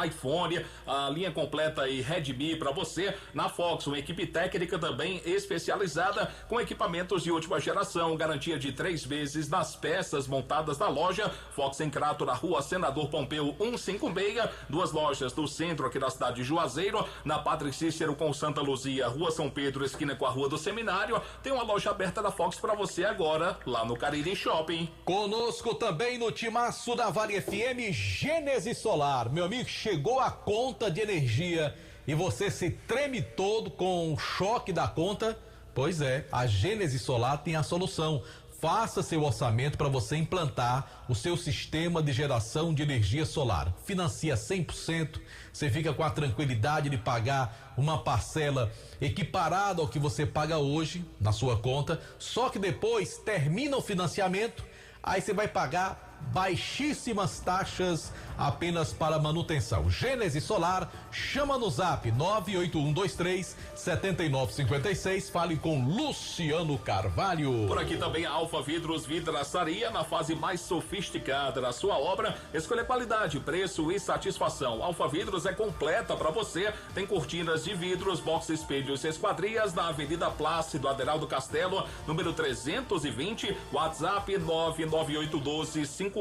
iPhone, a linha completa e Redmi para você na Fox, uma equipe técnica também especializada com equipamentos de última geração, garantia de 3 meses nas peças montadas na loja Fox em Crato, na rua Senador Pompeu 156, 2 lojas do centro aqui da cidade de Juazeiro, na Padre Cícero com Santa Luzia, rua São Pedro, esquina com a rua do Seminário. Tem uma loja aberta da Fox para você agora, lá no Cariri Shopping.
Conosco também no timaço da Vale FM, Gênesis Solar. Meu amigo, chegou a conta de energia e você se treme todo com o choque da conta? Pois é, a Gênesis Solar tem a solução. Faça seu orçamento para você implantar o seu sistema de geração de energia solar. Financia 100%, você fica com a tranquilidade de pagar uma parcela equiparada ao que você paga hoje na sua conta, só que depois termina o financiamento, aí você vai pagar baixíssimas taxas apenas para manutenção. Gênesis Solar, chama no zap 98123-7956, fale com Luciano Carvalho.
Por aqui também a Alfa Vidros Vidraçaria, na fase mais sofisticada da sua obra. Escolha qualidade, preço e satisfação. Alfa Vidros é completa para você. Tem cortinas de vidros, box espelhos e esquadrias na Avenida Plácido Aderaldo Castelo, número 320, WhatsApp 998125851.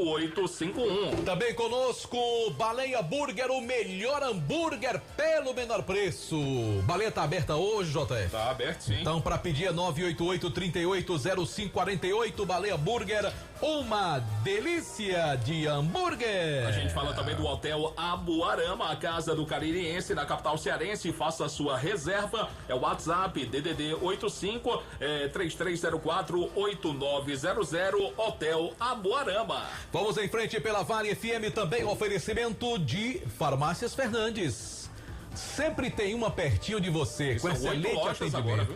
Também conosco, Baleia Burger, o melhor hambúrguer pelo menor preço. Baleia tá aberta hoje, JF?
Tá aberto, sim.
Então, para pedir é 988-380548, Baleia Burger, uma delícia de hambúrguer.
A gente fala também do Hotel Abuarama, a casa do caririense na capital cearense. Faça a sua reserva, é o WhatsApp DDD 85 3304-8900, Hotel Abuarama.
Vamos em frente pela Vale FM, também oferecimento de Farmácias Fernandes. Sempre tem uma pertinho de você, com excelente atendimento.
Agora,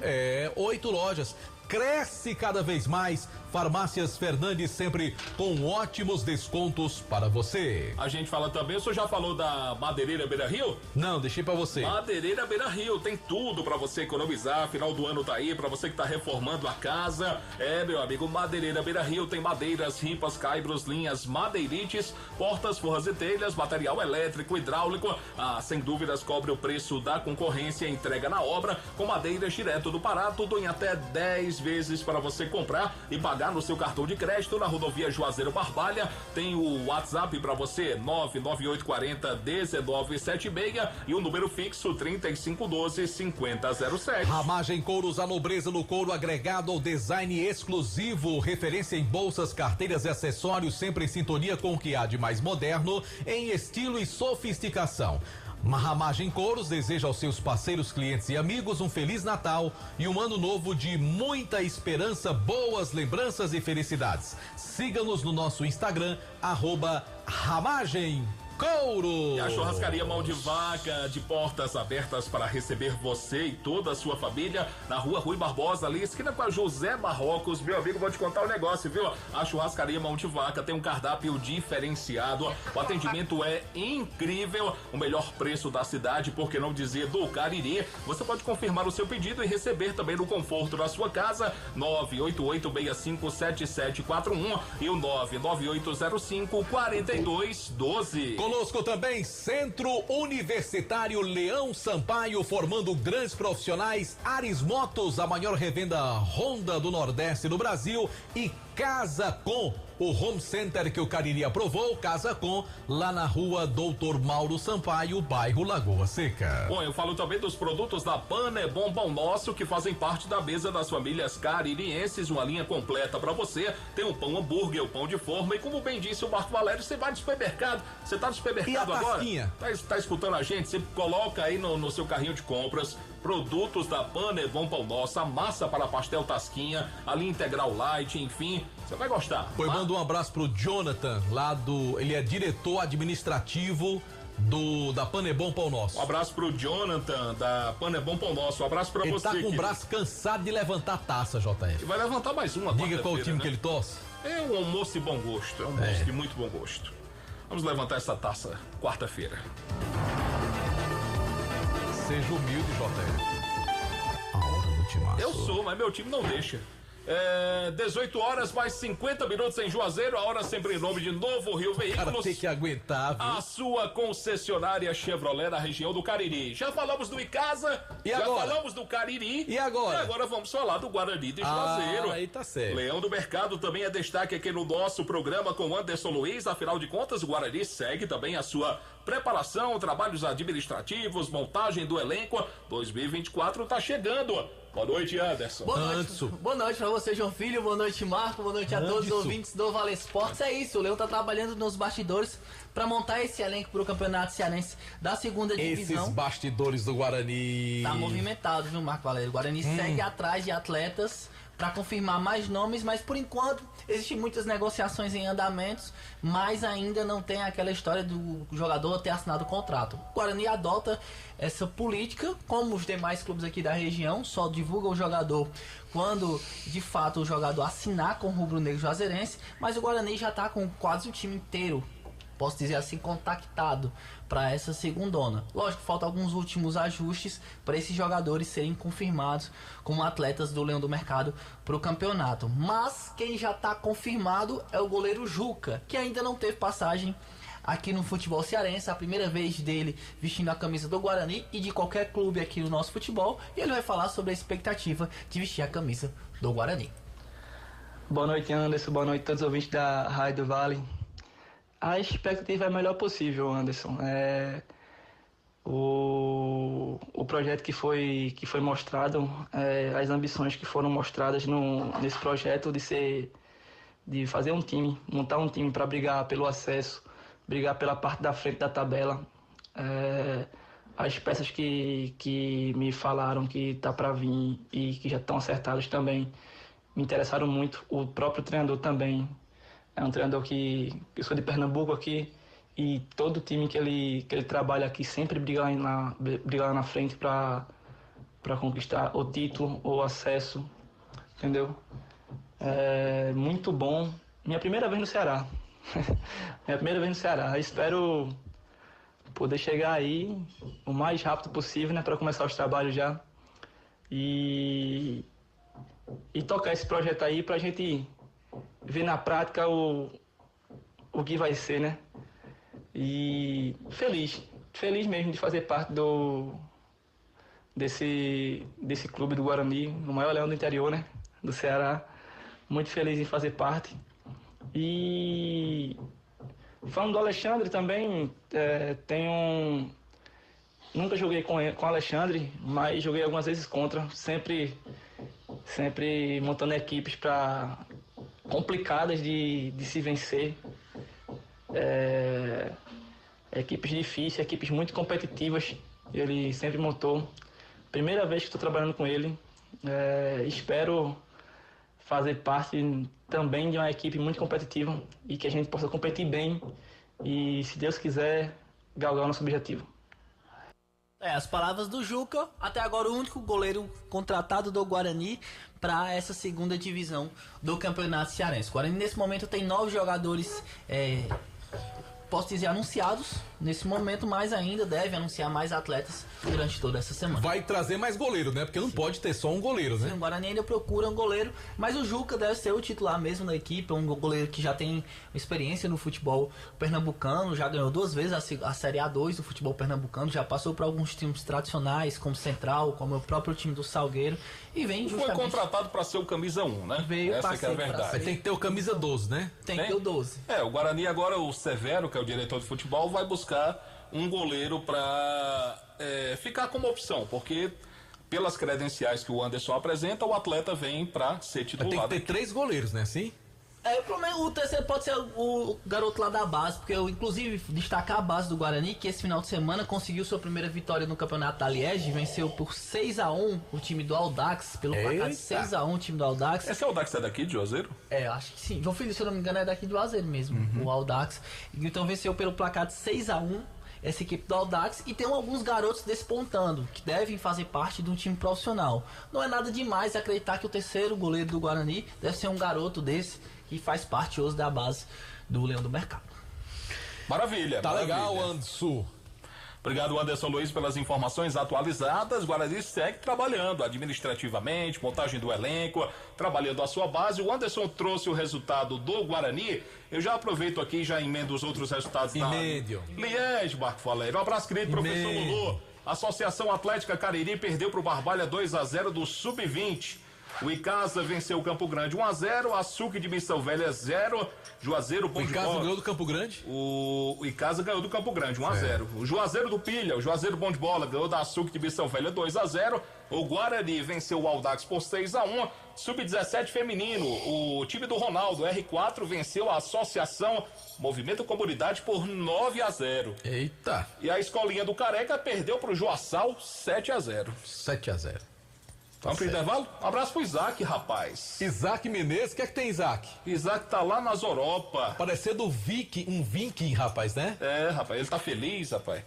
8 lojas. cresce cada vez mais. Farmácias Fernandes sempre com ótimos descontos para você.
A gente fala também, o senhor já falou da Madeireira Beira Rio?
Não, deixei pra você.
Madeireira Beira Rio, tem tudo pra você economizar, final do ano tá aí, pra você que tá reformando a casa. Meu amigo, Madeireira Beira Rio tem madeiras, ripas, caibros, linhas, madeirites, portas, forras e telhas, material elétrico, hidráulico. Sem dúvidas, cobre o preço da concorrência, entrega na obra, com madeiras direto do Pará, tudo em até 10 vezes para você comprar e pagar no seu cartão de crédito na rodovia Juazeiro Barbalha. Tem o WhatsApp para você, 99840-1976 e o número fixo 3512-5007.
Ramagem Couros, a nobreza no couro agregado ao design exclusivo, referência em bolsas, carteiras e acessórios, sempre em sintonia com o que há de mais moderno em estilo e sofisticação. Ramagem Couros deseja aos seus parceiros, clientes e amigos um Feliz Natal e um ano novo de muita esperança, boas lembranças e felicidades. Siga-nos no nosso Instagram, @Ramagem Couros.
E a churrascaria Mão de Vaca, de portas abertas para receber você e toda a sua família, na rua Rui Barbosa, ali, esquina com a José Marrocos. Meu amigo, vou te contar um negócio, viu? A churrascaria Mão de Vaca tem um cardápio diferenciado, o atendimento é incrível, o melhor preço da cidade, por que não dizer do Cariri. Você pode confirmar o seu pedido e receber também no conforto da sua casa, 988657741 e o 998054212.
Conosco também Centro Universitário Leão Sampaio, formando grandes profissionais. Ares Motos, a maior revenda Honda do Nordeste do Brasil, e Casa Com, o home center que o Cariri aprovou. Casa Com, lá na rua Doutor Mauro Sampaio, bairro Lagoa Seca.
Bom, eu falo também dos produtos da Pan é Bom Pão Nosso, que fazem parte da mesa das famílias caririenses, uma linha completa para você. Tem o pão hambúrguer, o pão de forma, e como bem disse o Marco Valério, você vai no supermercado, você tá no supermercado agora, tá escutando a gente, você coloca aí no seu carrinho de compras produtos da Pan é Bom Pão Nosso, a massa para pastel Tasquinha, a linha Integral Light, enfim, você vai gostar.
Manda um abraço pro Jonathan, ele é diretor administrativo da Pan é Bom Pão Nosso.
Um abraço pro Jonathan da Pan é Bom Pão Nosso, um abraço pra você.
Ele tá com o braço cansado de levantar a taça, JF.
E vai levantar mais uma.
Diga qual o time, né, que ele torce.
É um almoço de bom gosto, é um almoço de muito bom gosto. Vamos levantar essa taça quarta-feira.
Seja humilde, JF. A hora do timaço.
Eu sou, mas meu time não deixa. 18 horas mais 50 minutos em Juazeiro, a hora sempre em nome de Novo Rio Veículos.
Cara, tem que aguentar, viu?
A sua concessionária Chevrolet na região do Cariri. Já falamos do Icasa, já falamos do Cariri.
E agora?
E agora vamos falar do Guarani de Juazeiro.
Aí tá certo.
Leão do Mercado também é destaque aqui no nosso programa com Anderson Luiz. Afinal de contas, o Guarani segue também a sua preparação, trabalhos administrativos, montagem do elenco. 2024 tá chegando. Boa noite, Anderson.
Boa noite pra você, João Filho. Boa noite, Marco. Boa noite a todos os ouvintes do Vale Esportes. É isso, o Leão tá trabalhando nos bastidores pra montar esse elenco pro Campeonato Cearense da segunda divisão.
Esses bastidores do Guarani.
Tá movimentado, viu, Marco Valério? O Guarani segue atrás de atletas para confirmar mais nomes, mas por enquanto existem muitas negociações em andamentos, mas ainda não tem aquela história do jogador ter assinado o contrato. O Guarani adota essa política, como os demais clubes aqui da região, só divulga o jogador quando de fato o jogador assinar com o rubro-negro juazeirense, mas o Guarani já está com quase o time inteiro, posso dizer assim, contactado para essa segundona. Lógico, falta alguns últimos ajustes para esses jogadores serem confirmados como atletas do Leão do Mercado para o campeonato. Mas quem já está confirmado é o goleiro Juca, que ainda não teve passagem aqui no futebol cearense, a primeira vez dele vestindo a camisa do Guarani e de qualquer clube aqui no nosso futebol, e ele vai falar sobre a expectativa de vestir a camisa do Guarani.
Boa noite, Anderson, boa noite a todos os ouvintes da Rádio do Vale. A expectativa é a melhor possível, Anderson. O projeto que foi mostrado, as ambições que foram mostradas nesse projeto de fazer um time, montar um time para brigar pelo acesso, brigar pela parte da frente da tabela. As peças que me falaram que tá para vir e que já estão acertadas também me interessaram muito. O próprio treinador também. É um treinador que eu sou de Pernambuco aqui, e todo time que ele trabalha aqui sempre briga lá na frente para conquistar o título ou acesso. entendeu? É muito bom. Minha primeira vez no Ceará. Minha primeira vez no Ceará. Espero poder chegar aí o mais rápido possível, né, para começar os trabalhos já. E tocar esse projeto aí pra gente ver na prática o que vai ser, né? E feliz mesmo de fazer parte desse clube do Guarani, o maior leão do interior, né? Do Ceará. Muito feliz em fazer parte. E falando do Alexandre também, nunca joguei com o Alexandre, mas joguei algumas vezes contra, sempre montando equipes complicadas de se vencer. Equipes difíceis, equipes muito competitivas, ele sempre montou. Primeira vez que estou trabalhando com ele, espero fazer parte também de uma equipe muito competitiva e que a gente possa competir bem e, se Deus quiser, galgar o nosso objetivo.
As palavras do Juca, até agora o único goleiro contratado do Guarani para essa segunda divisão do Campeonato Cearense. O Guarani nesse momento tem 9 jogadores, posso dizer, anunciados nesse momento, mas ainda deve anunciar mais atletas durante toda essa semana.
Vai trazer mais goleiro, né? Porque não pode ter só um goleiro, né?
Sim, o Guarani ainda procura um goleiro, mas o Juca deve ser o titular mesmo da equipe, um goleiro que já tem experiência no futebol pernambucano, já ganhou 2 vezes a Série A2 do futebol pernambucano, já passou por alguns times tradicionais, como Central, como o próprio time do Salgueiro, e vem justamente...
Foi contratado para ser o camisa 1, né? Essa que é a verdade.
Mas tem que ter o camisa 12, né?
Tem que ter o 12.
O Guarani agora, o Severo, que é o diretor de futebol, vai buscar um goleiro para ficar como opção, porque pelas credenciais que o Anderson apresenta, o atleta vem para ser titular.
Tem que ter 3 goleiros, né? Assim?
O terceiro pode ser o garoto lá da base, porque eu, inclusive, destacar a base do Guarani, que esse final de semana conseguiu sua primeira vitória no Campeonato da Liege, venceu por 6-1 o time do Audax, pelo placar de 6-1 o time do Audax.
Esse Audax é daqui de Juazeiro?
Acho que sim. João Filho, se eu não me engano, é daqui do Juazeiro mesmo, o Audax. Então venceu pelo placar de 6-1 essa equipe do Audax, e tem alguns garotos despontando, que devem fazer parte de um time profissional. Não é nada demais acreditar que o terceiro goleiro do Guarani deve ser um garoto desse, que faz parte hoje da base do Leão do Mercado.
Maravilha.
Tá legal, Anderson.
Obrigado, Anderson Luiz, pelas informações atualizadas. Guarani segue trabalhando administrativamente, montagem do elenco, trabalhando a sua base. O Anderson trouxe o resultado do Guarani. Eu já aproveito aqui e já emendo os outros resultados da Liege, Marco Valério. Um abraço, querido professor Lulu. Associação Atlética Cariri perdeu para o Barbalha 2-0 do Sub-20. O Icasa venceu o Campo Grande 1-0, Açúcar de Missão Velha 0, Juazeiro Bom de Bola. O
Icasa ganhou do Campo Grande?
O Icasa ganhou do Campo Grande 1-0. O Juazeiro do Pilha, o Juazeiro Bom de Bola ganhou da Açúcar de Missão Velha 2-0. O Guarani venceu o Audax por 6-1. Sub-17 feminino, o time do Ronaldo R4 venceu a Associação Movimento Comunidade por 9-0.
Eita!
E a Escolinha do Careca perdeu pro Joaçal 7-0.
7-0.
Vamos pro intervalo? Um abraço pro Isaac, rapaz.
Isaac Menezes, o que é que tem, Isaac?
Isaac tá lá nas Europa.
Parecendo um viking, rapaz, né?
Rapaz, ele tá feliz, rapaz.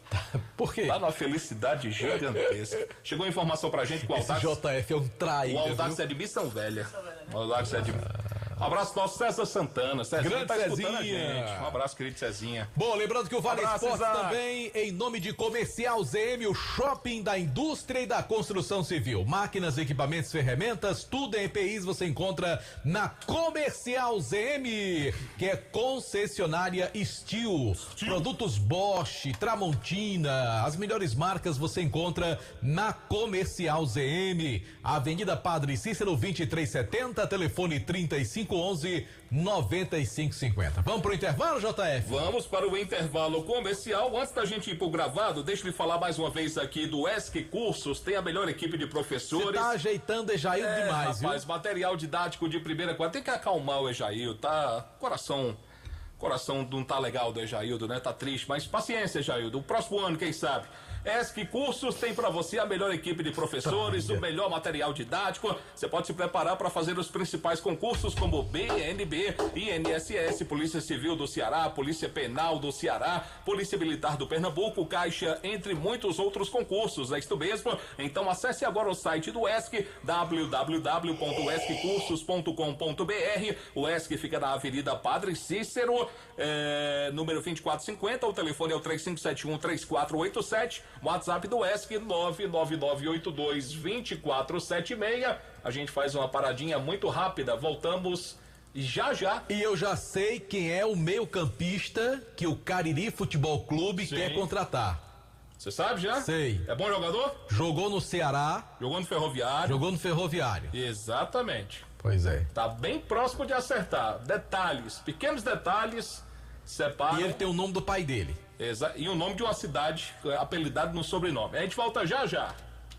Por quê?
Tá numa felicidade gigantesca. Chegou a informação pra gente que o Audax...
Esse JF é um traíra,
o Audax é de Missão Velha. O Audax é de... Um abraço nosso César Santana. Cezinha tá escutando a gente. Um abraço, querido Cezinha.
Bom, lembrando que o Vale Esportes também, em nome de Comercial ZM, o shopping da indústria e da construção civil. Máquinas, equipamentos, ferramentas, tudo em EPIs você encontra na Comercial ZM, que é concessionária Steel. Produtos Bosch, Tramontina, as melhores marcas você encontra na Comercial ZM. Avenida Padre Cícero 2370, telefone 3511-9550. Vamos pro intervalo, JF?
Vamos para o intervalo comercial. Antes da gente ir pro gravado, deixa eu falar mais uma vez aqui do ESC Cursos. Tem a melhor equipe de professores.
Você tá ajeitando Ejail demais,
rapaz,
viu?
Material didático de primeira qualidade. Tem que acalmar o Ejail, tá? Coração Coração não tá legal do Ejaildo, né? Tá triste, mas paciência, Ejaildo. O próximo ano, quem sabe? ESC Cursos tem para você a melhor equipe de professores, o melhor material didático. Você pode se preparar para fazer os principais concursos como BNB, INSS, Polícia Civil do Ceará, Polícia Penal do Ceará, Polícia Militar do Pernambuco, Caixa, entre muitos outros concursos. É isto mesmo? Então acesse agora o site do ESC, www.esccursos.com.br. O ESC fica na Avenida Padre Cícero, número 2450. O telefone é o 3571-3487. WhatsApp do ESC 999822476. A gente faz uma paradinha muito rápida, voltamos já.
E eu já sei quem é o meio-campista que o Cariri Futebol Clube quer contratar.
Você sabe já?
Sei.
É bom jogador?
Jogou no Ceará.
Jogou no Ferroviário.
Jogou no Ferroviário.
Exatamente.
Pois é.
Tá bem próximo de acertar. Detalhes, pequenos detalhes separam.
E ele tem o nome do pai dele.
E o nome de uma cidade apelidada no sobrenome. A gente volta já.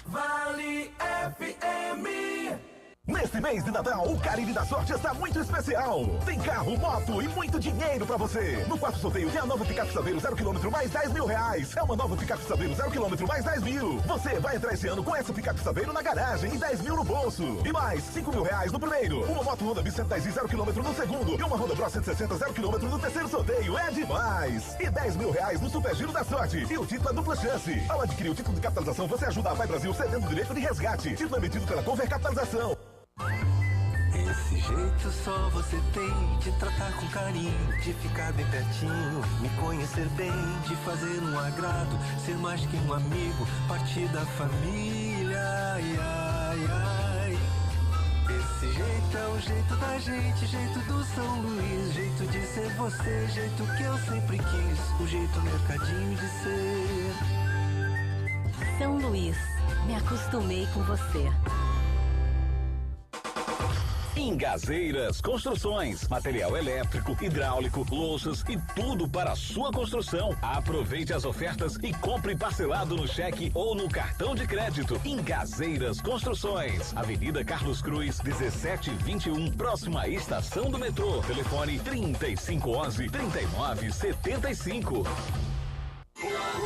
Vale FM. Neste mês de Natal, o Cariri da Sorte está muito especial. Tem carro, moto e muito dinheiro pra você. No quarto sorteio tem a nova picape Saveiro 0 km mais 10 mil reais. É uma nova picape Saveiro 0 km mais 10 mil. Você vai entrar esse ano com essa picape Saveiro na garagem e 10 mil no bolso. E mais 5 mil reais no primeiro. Uma moto Honda Bis 110 0 km no segundo. E uma Honda Bros 160 0 km no terceiro sorteio. É demais. E 10 mil reais no Super Giro da Sorte. E o título é dupla chance. Ao adquirir o título de capitalização, você ajuda a Vai Brasil cedendo o direito de resgate. Título emitido pela Conver Capitalização.
Esse jeito só você tem de tratar com carinho, de ficar bem pertinho, me conhecer bem, de fazer um agrado, ser mais que um amigo, partir da família, ai, ai, ai. Esse jeito é o jeito da gente, jeito do São Luís, jeito de ser você, jeito que eu sempre quis, o jeito mercadinho de ser.
São Luís, me acostumei com você.
Ingazeiras Construções, material elétrico, hidráulico, louças e tudo para a sua construção. Aproveite as ofertas e compre parcelado no cheque ou no cartão de crédito. Ingazeiras Construções, Avenida Carlos Cruz, 1721, próxima à estação do metrô. Telefone 3511-3975.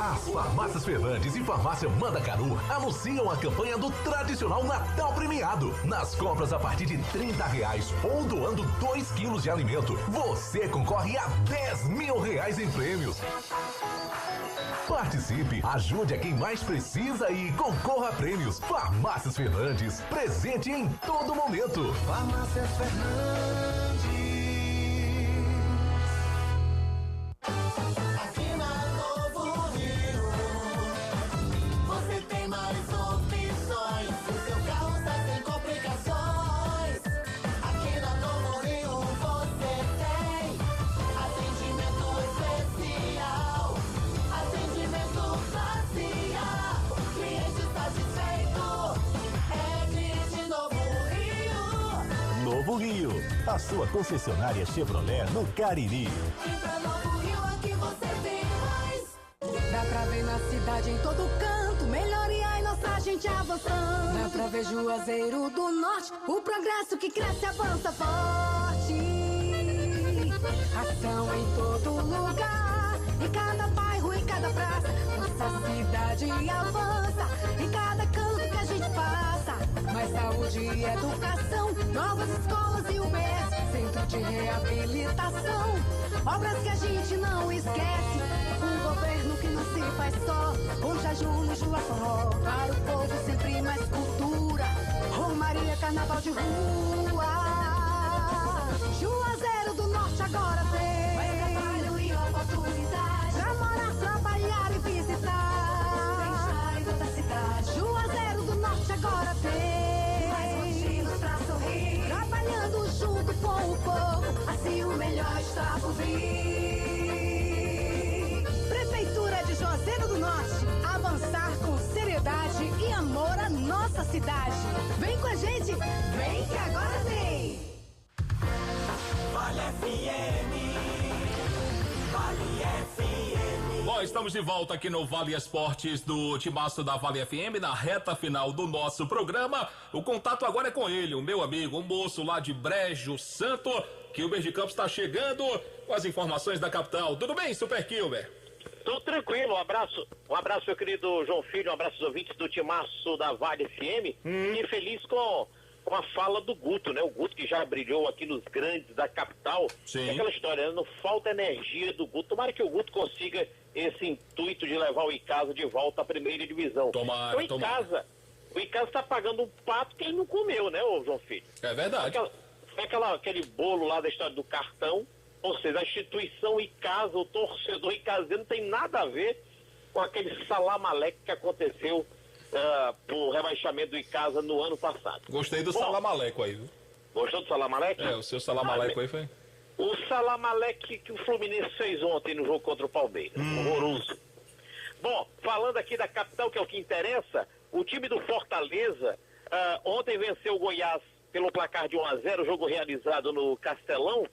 As Farmácias Fernandes e Farmácia Mandacaru anunciam a campanha do tradicional Natal Premiado. Nas compras a partir de R$30 ou doando 2 quilos de alimento, você concorre a R$10 mil em prêmios. Participe, ajude a quem mais precisa e concorra a prêmios. Farmácias Fernandes, presente em todo momento.
Farmácias Fernandes.
Novo Rio, a sua concessionária Chevrolet no Cariri.
Pra Novo Rio aqui você tem mais. Dá pra ver na cidade em todo canto, melhoria e nossa gente avançando. Dá pra ver Juazeiro do Norte, o progresso que cresce e avança forte. Ação em todo lugar, em cada bairro, em cada praça. Nossa cidade avança, em cada canto que a gente passa. Mais saúde e educação, novas escolas e UBS, centro de reabilitação, obras que a gente não esquece. Um governo que não se faz só, com Jaju, Jua Forró, para o povo sempre mais cultura. Romaria, carnaval de rua. Juazeiro do Norte agora tem mais trabalho e oportunidade pra morar, trabalhar e visitar. Bem-estar em toda a cidade. Juazeiro do Norte agora tem mais motivos pra sorrir, trabalhando junto com o povo, assim o melhor está por vir. Prefeitura de Juazeiro do Norte, avançar com seriedade e amor à nossa cidade. Vem com a gente, vem que agora tem.
Vale FM, Vale FM.
Bom, estamos de volta aqui no Vale Esportes do Timaço da Vale FM, na reta final do nosso programa. O contato agora é com ele, o meu amigo, um moço lá de Brejo Santo, Kilber de Campos está chegando com as informações da capital. Tudo bem, Super Kilber?
Tudo tranquilo, um abraço, meu querido João Filho, um abraço aos ouvintes do Timaço da Vale FM, e feliz com a fala do Guto, né? O Guto que já brilhou aqui nos grandes da capital.
Sim.
É aquela história, né? Não falta energia do Guto. Tomara que o Guto consiga esse intuito de levar o Icasa de volta à primeira divisão.
Tomara.
O Icasa tá pagando um pato que ele não comeu, né, ô João Filho?
É verdade.
Foi aquele bolo lá da história do cartão, ou seja, a instituição Icasa, o torcedor Icasa não tem nada a ver com aquele salamaleque que aconteceu pro rebaixamento do Icasa no ano passado.
Gostei do salamaleco aí, viu?
Gostou do salamaleque?
O seu salamaleco aí foi?
O salamaleque que o Fluminense fez ontem no jogo contra o Palmeiras. Horroroso. Bom, falando aqui da capital, que é o que interessa, o time do Fortaleza ontem venceu o Goiás pelo placar de 1-0, jogo realizado no Castelão,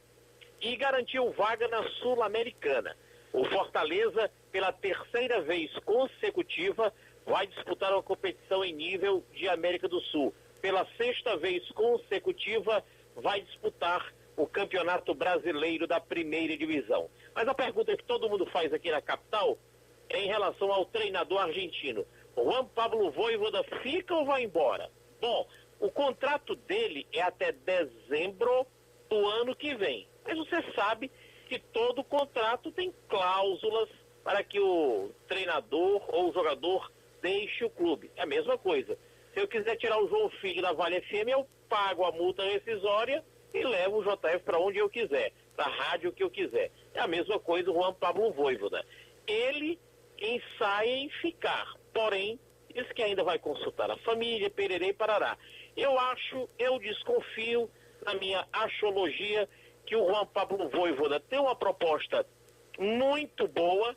e garantiu vaga na Sul-Americana. O Fortaleza, pela terceira vez consecutiva, vai disputar uma competição em nível de América do Sul. Pela sexta vez consecutiva, vai disputar o Campeonato Brasileiro da Primeira Divisão. Mas a pergunta que todo mundo faz aqui na capital é em relação ao treinador argentino. Juan Pablo Vojvoda fica ou vai embora? Bom, o contrato dele é até dezembro do ano que vem. Mas você sabe que todo contrato tem cláusulas para que o treinador ou o jogador deixe o clube. É a mesma coisa. Se eu quiser tirar o João Filho da Vale FM, eu pago a multa rescisória e levo o JF para onde eu quiser, para a rádio que eu quiser. É a mesma coisa o Juan Pablo Vojvoda. Ele ensaia em ficar, porém, diz que ainda vai consultar a família, pererê e parará. Eu desconfio, na minha axiologia, que o Juan Pablo Vojvoda tem uma proposta muito boa,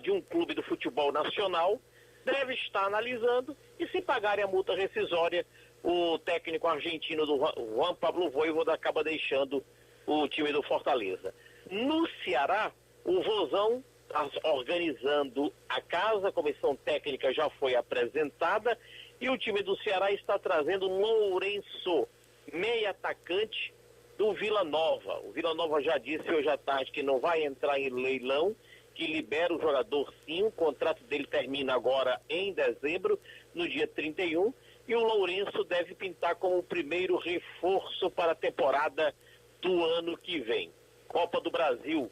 de um clube do futebol nacional, deve estar analisando, e se pagarem a multa rescisória, o técnico argentino do Juan Pablo Vojvoda acaba deixando o time do Fortaleza. No Ceará, o Vozão está organizando a casa, a comissão técnica já foi apresentada, e o time do Ceará está trazendo Lourenço, meia atacante do Vila Nova. O Vila Nova já disse hoje à tarde que não vai entrar em leilão, que libera o jogador sim, o contrato dele termina agora em dezembro, no dia 31, e o Lourenço deve pintar como o primeiro reforço para a temporada do ano que vem. Copa do Brasil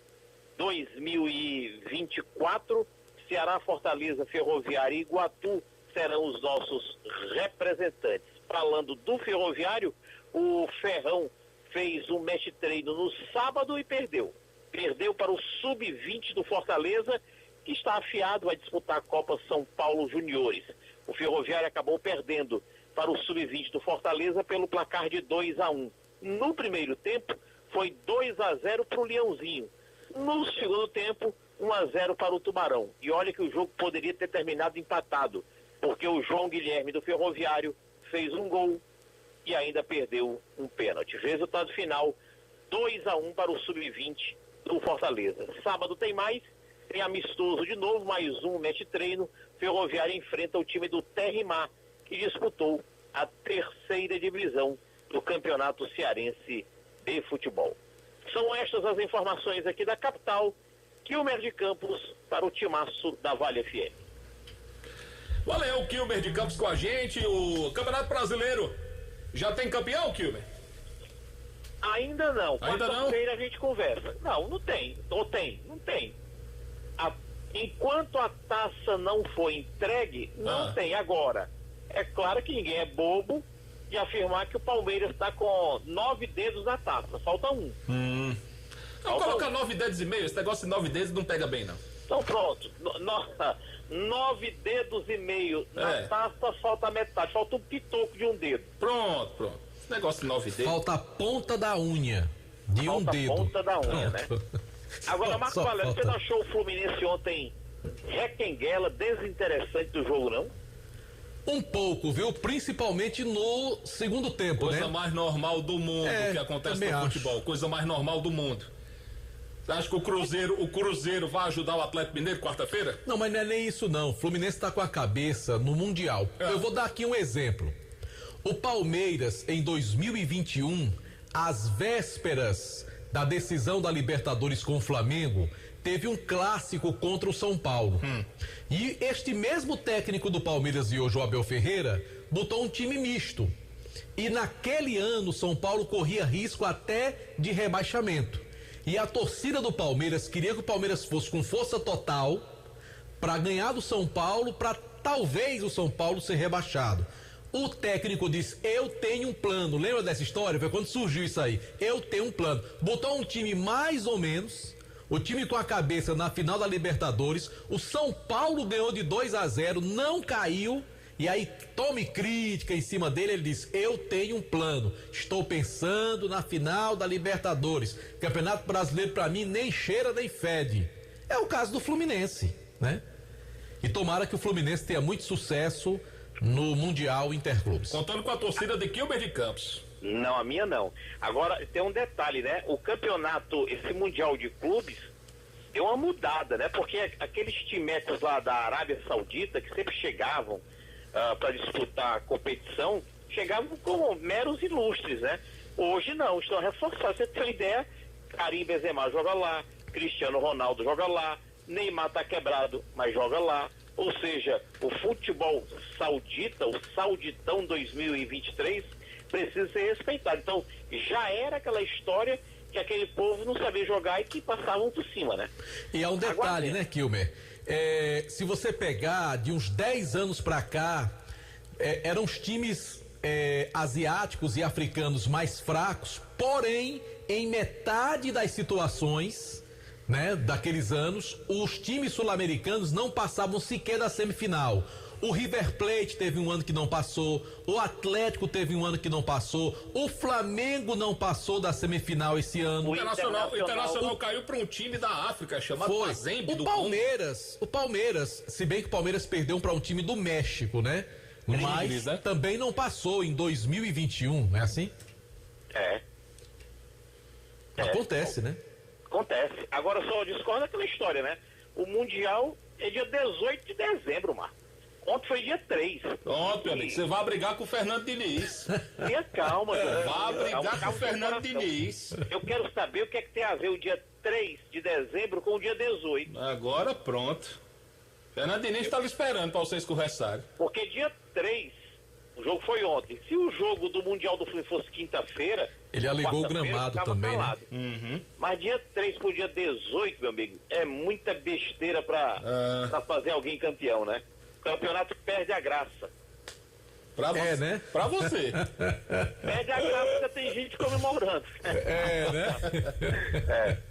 2024, Ceará, Fortaleza, Ferroviária e Iguatu serão os nossos representantes. Falando do Ferroviário, o Ferrão fez um match treino no sábado e perdeu. Perdeu para o Sub-20 do Fortaleza, que está afiado a disputar a Copa São Paulo Juniores. O Ferroviário acabou perdendo para o Sub-20 do Fortaleza pelo placar de 2-1. No primeiro tempo, foi 2-0 para o Leãozinho. No segundo tempo, 1-0 para o Tubarão. E olha que o jogo poderia ter terminado empatado, porque o João Guilherme do Ferroviário fez um gol e ainda perdeu um pênalti. Resultado final, 2-1 para o Sub-20 do Fortaleza. Sábado tem mais, tem amistoso de novo, mais um match treino. Ferroviário enfrenta o time do Terrimar, que disputou a terceira divisão do Campeonato Cearense de Futebol. São estas as informações aqui da capital. Kilmer de Campos para o Timaço da Vale FM.
Valeu, Kilmer de Campos com a gente. O Campeonato Brasileiro já tem campeão, Kilmer?
Ainda não.
Ainda não?
Quarta-feira a gente conversa. Não tem. Ou tem? Não tem. Enquanto a taça não foi entregue, não tem. Agora, é claro que ninguém é bobo de afirmar que o Palmeiras está com 9 dedos na taça. Falta um.
Não colocar 9 dedos e meio. Esse negócio de 9 dedos não pega bem, não.
Então pronto. 9 dedos e meio na taça, falta metade. Falta um pitoco de um dedo.
Pronto. Esse negócio de 9 dedos.
Falta a ponta da unha de um dedo.
Falta a ponta da unha, né? Agora, Marcos Valério, você não achou o Fluminense ontem requenguela, desinteressante do jogo, não?
Um pouco, viu? Principalmente no segundo tempo,
Coisa mais normal do mundo que acontece no futebol. Coisa mais normal do mundo. Acha que o Cruzeiro vai ajudar o Atlético Mineiro quarta-feira?
Não, mas não é nem isso não. O Fluminense tá com a cabeça no Mundial. Eu vou dar aqui um exemplo. O Palmeiras, em 2021, às vésperas da decisão da Libertadores com o Flamengo, teve um clássico contra o São Paulo. E este mesmo técnico do Palmeiras e hoje, o Abel Ferreira, botou um time misto. E naquele ano, o São Paulo corria risco até de rebaixamento. E a torcida do Palmeiras queria que o Palmeiras fosse com força total para ganhar do São Paulo, para talvez o São Paulo ser rebaixado. O técnico disse: eu tenho um plano. Lembra dessa história? Foi quando surgiu isso aí. Eu tenho um plano. Botou um time mais ou menos, o time com a cabeça na final da Libertadores. O São Paulo ganhou de 2-0, não caiu. E aí tome crítica em cima dele, ele diz: eu tenho um plano, estou pensando na final da Libertadores. Campeonato Brasileiro pra mim nem cheira nem fede. É o caso do Fluminense, né? E tomara que o Fluminense tenha muito sucesso no Mundial Interclubes.
Contando com a torcida de Quilmes de Campos.
Não, a minha não. Agora, tem um detalhe, né? O campeonato, esse Mundial de Clubes, deu uma mudada, né? Porque aqueles timetes lá da Arábia Saudita, que sempre chegavam para disputar a competição, chegavam como meros ilustres, né? Hoje não, estão reforçados. Você tem uma ideia, Karim Benzema joga lá, Cristiano Ronaldo joga lá, Neymar tá quebrado, mas joga lá. Ou seja, o futebol saudita, o Sauditão 2023, precisa ser respeitado. Então, já era aquela história que aquele povo não sabia jogar e que passavam por cima, né?
E há um detalhe, né, Kilmer? Se você pegar de uns 10 anos pra cá, eram os times asiáticos e africanos mais fracos, porém, em metade das situações, né, daqueles anos, os times sul-americanos não passavam sequer da semifinal. O River Plate teve um ano que não passou, o Atlético teve um ano que não passou, o Flamengo não passou da semifinal esse ano.
O Internacional caiu para um time da África chamado Mazembe do
Palmeiras. O Palmeiras, se bem que o Palmeiras perdeu para um time do México, né? Mas também não passou em 2021, não é assim? Acontece, né?
Acontece. Agora só discorda daquela história, né? O Mundial é dia 18 de dezembro, Marcos. Ontem foi dia 3.
Pronto, meu amigo, você vai brigar com o Fernando Diniz.
Tenha calma,
vai brigar com o Fernando Diniz.
Eu quero saber o que é que tem a ver o dia 3 de dezembro com o dia 18.
Agora pronto. Fernando Diniz estava esperando para vocês conversarem.
Porque dia 3, o jogo foi ontem. Se o jogo do Mundial do Fluminense fosse quinta-feira,
ele alegou o gramado também, né?
Mas dia 3 pro dia 18, meu amigo, é muita besteira pra fazer alguém campeão, né? O campeonato perde a graça.
Pra você,
né?
Pra você.
Perde a graça porque tem gente comemorando.
Né?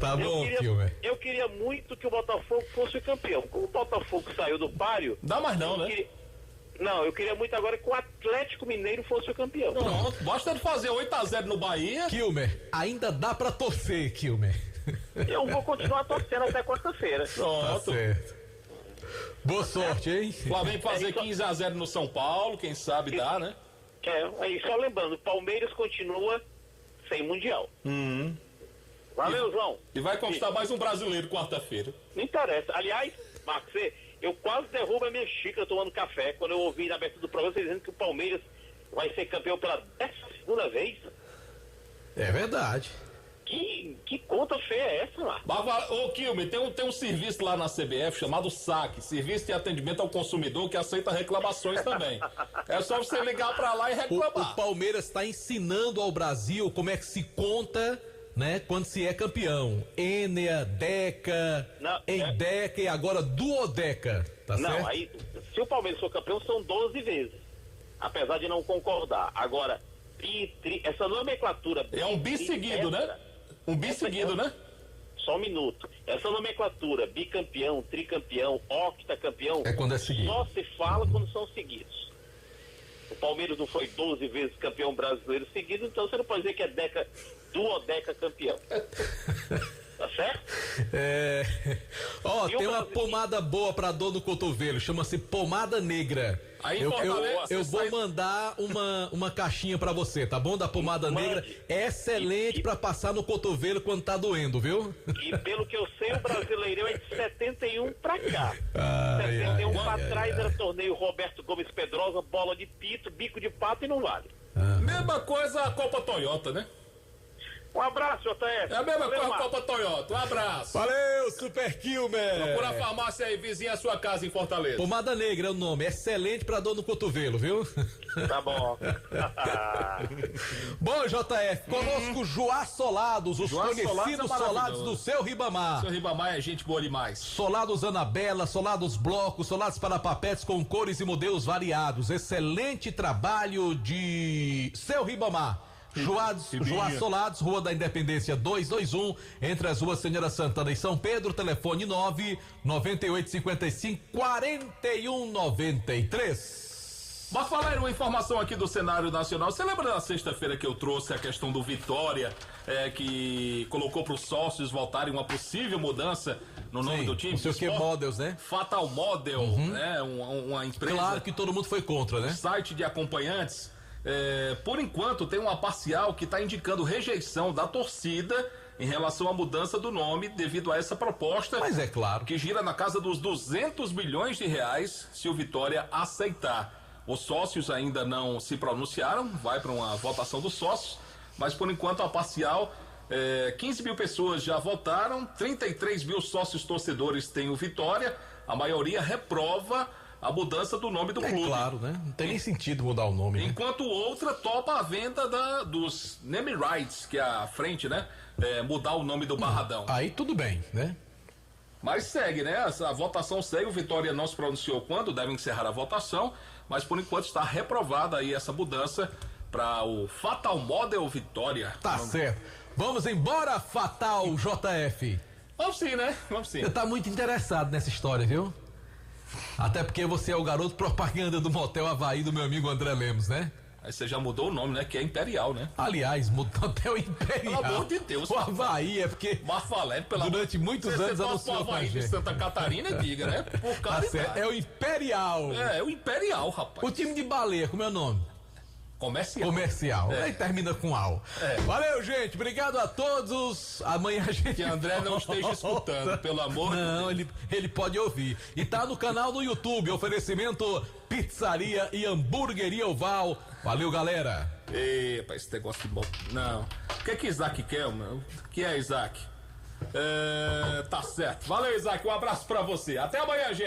Tá bom, Kilmer.
Eu queria muito que o Botafogo fosse o campeão. Como o Botafogo saiu do páreo...
Dá mais não, né?
Não, eu queria muito agora que o Atlético Mineiro fosse o campeão.
Pronto, basta ele fazer 8-0 no Bahia.
Kilmer, ainda dá pra torcer, Kilmer.
Eu vou continuar torcendo até quarta-feira.
Pronto.
Tá certo. Boa sorte, hein?
Flamengo fazer 15-0 no São Paulo, quem sabe dá, né?
Aí só lembrando, o Palmeiras continua sem Mundial. Valeu, João.
E vai conquistar mais um brasileiro quarta-feira.
Não interessa. Aliás, Marcos, eu quase derrubo a minha xícara tomando café quando eu ouvi na abertura do programa vocês dizendo que o Palmeiras vai ser campeão pela 12ª vez.
É verdade.
Que conta feia é essa, Marcos?
Ô, Kilmer, tem um serviço lá na CBF chamado SAC, Serviço de Atendimento ao Consumidor, que aceita reclamações também. É só você ligar pra lá e reclamar.
O Palmeiras está ensinando ao Brasil como é que se conta, né, quando se é campeão. Ênea, Deca, Endeca e agora Duodeca, tá certo?
Não, aí, se o Palmeiras for campeão, são 12 vezes. Apesar de não concordar. Agora, essa nomenclatura...
É um bi seguido, né? Um bi seguido, né?
Só um minuto. Essa nomenclatura, bicampeão, tricampeão, octacampeão...
É quando é seguido.
Só se fala quando são seguidos. O Palmeiras não foi 12 vezes campeão brasileiro seguido, então você não pode dizer que é duodeca campeão. Tá certo?
Ó, tem uma pomada boa pra dor no cotovelo, chama-se pomada negra.
Aí em
Eu
Fortaleza,
vou mandar uma caixinha pra você, tá bom? Da pomada negra, excelente pra passar no cotovelo quando tá doendo, viu?
E pelo que eu sei, o Brasileirão é de 71 pra cá.
Ai,
71
ai,
pra
ai,
trás
ai.
era torneio Roberto Gomes Pedrosa, bola de pito, bico de pato e não vale.
Mesma coisa a Copa Toyota, né?
Um abraço, JF.
É a mesma coisa a Copa Toyota. Um abraço.
Valeu, Super Kilmer.
Procura a farmácia aí, vizinha à sua casa em Fortaleza.
Pomada negra é o nome, excelente pra dor no cotovelo, viu?
Tá bom.
Bom, JF, conosco Joá Solados, os
Joá
conhecidos
Solados é
solados
maravilhoso.
do seu Ribamar.
Seu Ribamar é gente boa demais.
Solados Anabela, solados blocos, solados para papetes com cores e modelos variados. Excelente trabalho de seu Ribamar. Joá Solados, Rua da Independência 221, entre as ruas Senhora Santana e São Pedro, telefone 99855-4193.
Mas falar uma informação aqui do cenário nacional. Você lembra da sexta-feira que eu trouxe a questão do Vitória, que colocou para os sócios votarem uma possível mudança no nome do time?
O seu que Models, né?
Fatal Model, né? Uma empresa.
Claro que todo mundo foi contra, né?
Site de acompanhantes. Por enquanto tem uma parcial que está indicando rejeição da torcida em relação à mudança do nome devido a essa proposta.
Mas é claro.
Que gira na casa dos 200 milhões de reais se o Vitória aceitar. Os sócios ainda não se pronunciaram, vai para uma votação dos sócios, mas por enquanto a parcial, 15 mil pessoas já votaram, 33 mil sócios torcedores têm o Vitória, a maioria reprova a mudança do nome do clube.
Claro, né? Não tem nem sentido mudar o nome.
Enquanto outra topa a venda dos name rights, que é a frente, né? Mudar o nome do Barradão.
Aí tudo bem, né?
Mas segue, né? A votação segue, o Vitória não se pronunciou quando, deve encerrar a votação, mas por enquanto está reprovada aí essa mudança para o Fatal Model Vitória.
Tá certo. Vamos embora, Fatal JF.
Vamos sim, né? Vamos sim.
Você tá muito interessado nessa história, viu? Até porque você é o garoto propaganda do Motel Havaí do meu amigo André Lemos, né?
Aí você já mudou o nome, né? Que é Imperial, né?
Aliás, Motel Imperial.
Pelo amor de Deus.
O Havaí é porque
Marfalé,
durante muitos anos
anunciou o Havaí de Santa Catarina, diga, né? Por caridade.
É o Imperial.
É o Imperial, rapaz.
O time de baleia, como é o nome?
Comercial.
Aí termina com AU. Valeu, gente. Obrigado a todos. Amanhã a gente.
Que André não esteja escutando, pelo amor de Deus.
Não, ele pode ouvir. E tá no canal do YouTube. Oferecimento Pizzaria e Hamburgueria Oval. Valeu, galera.
Epa, esse negócio de bom. Não. O que Isaac quer, meu? O que é Isaac? Tá certo. Valeu, Isaac. Um abraço pra você. Até amanhã, gente.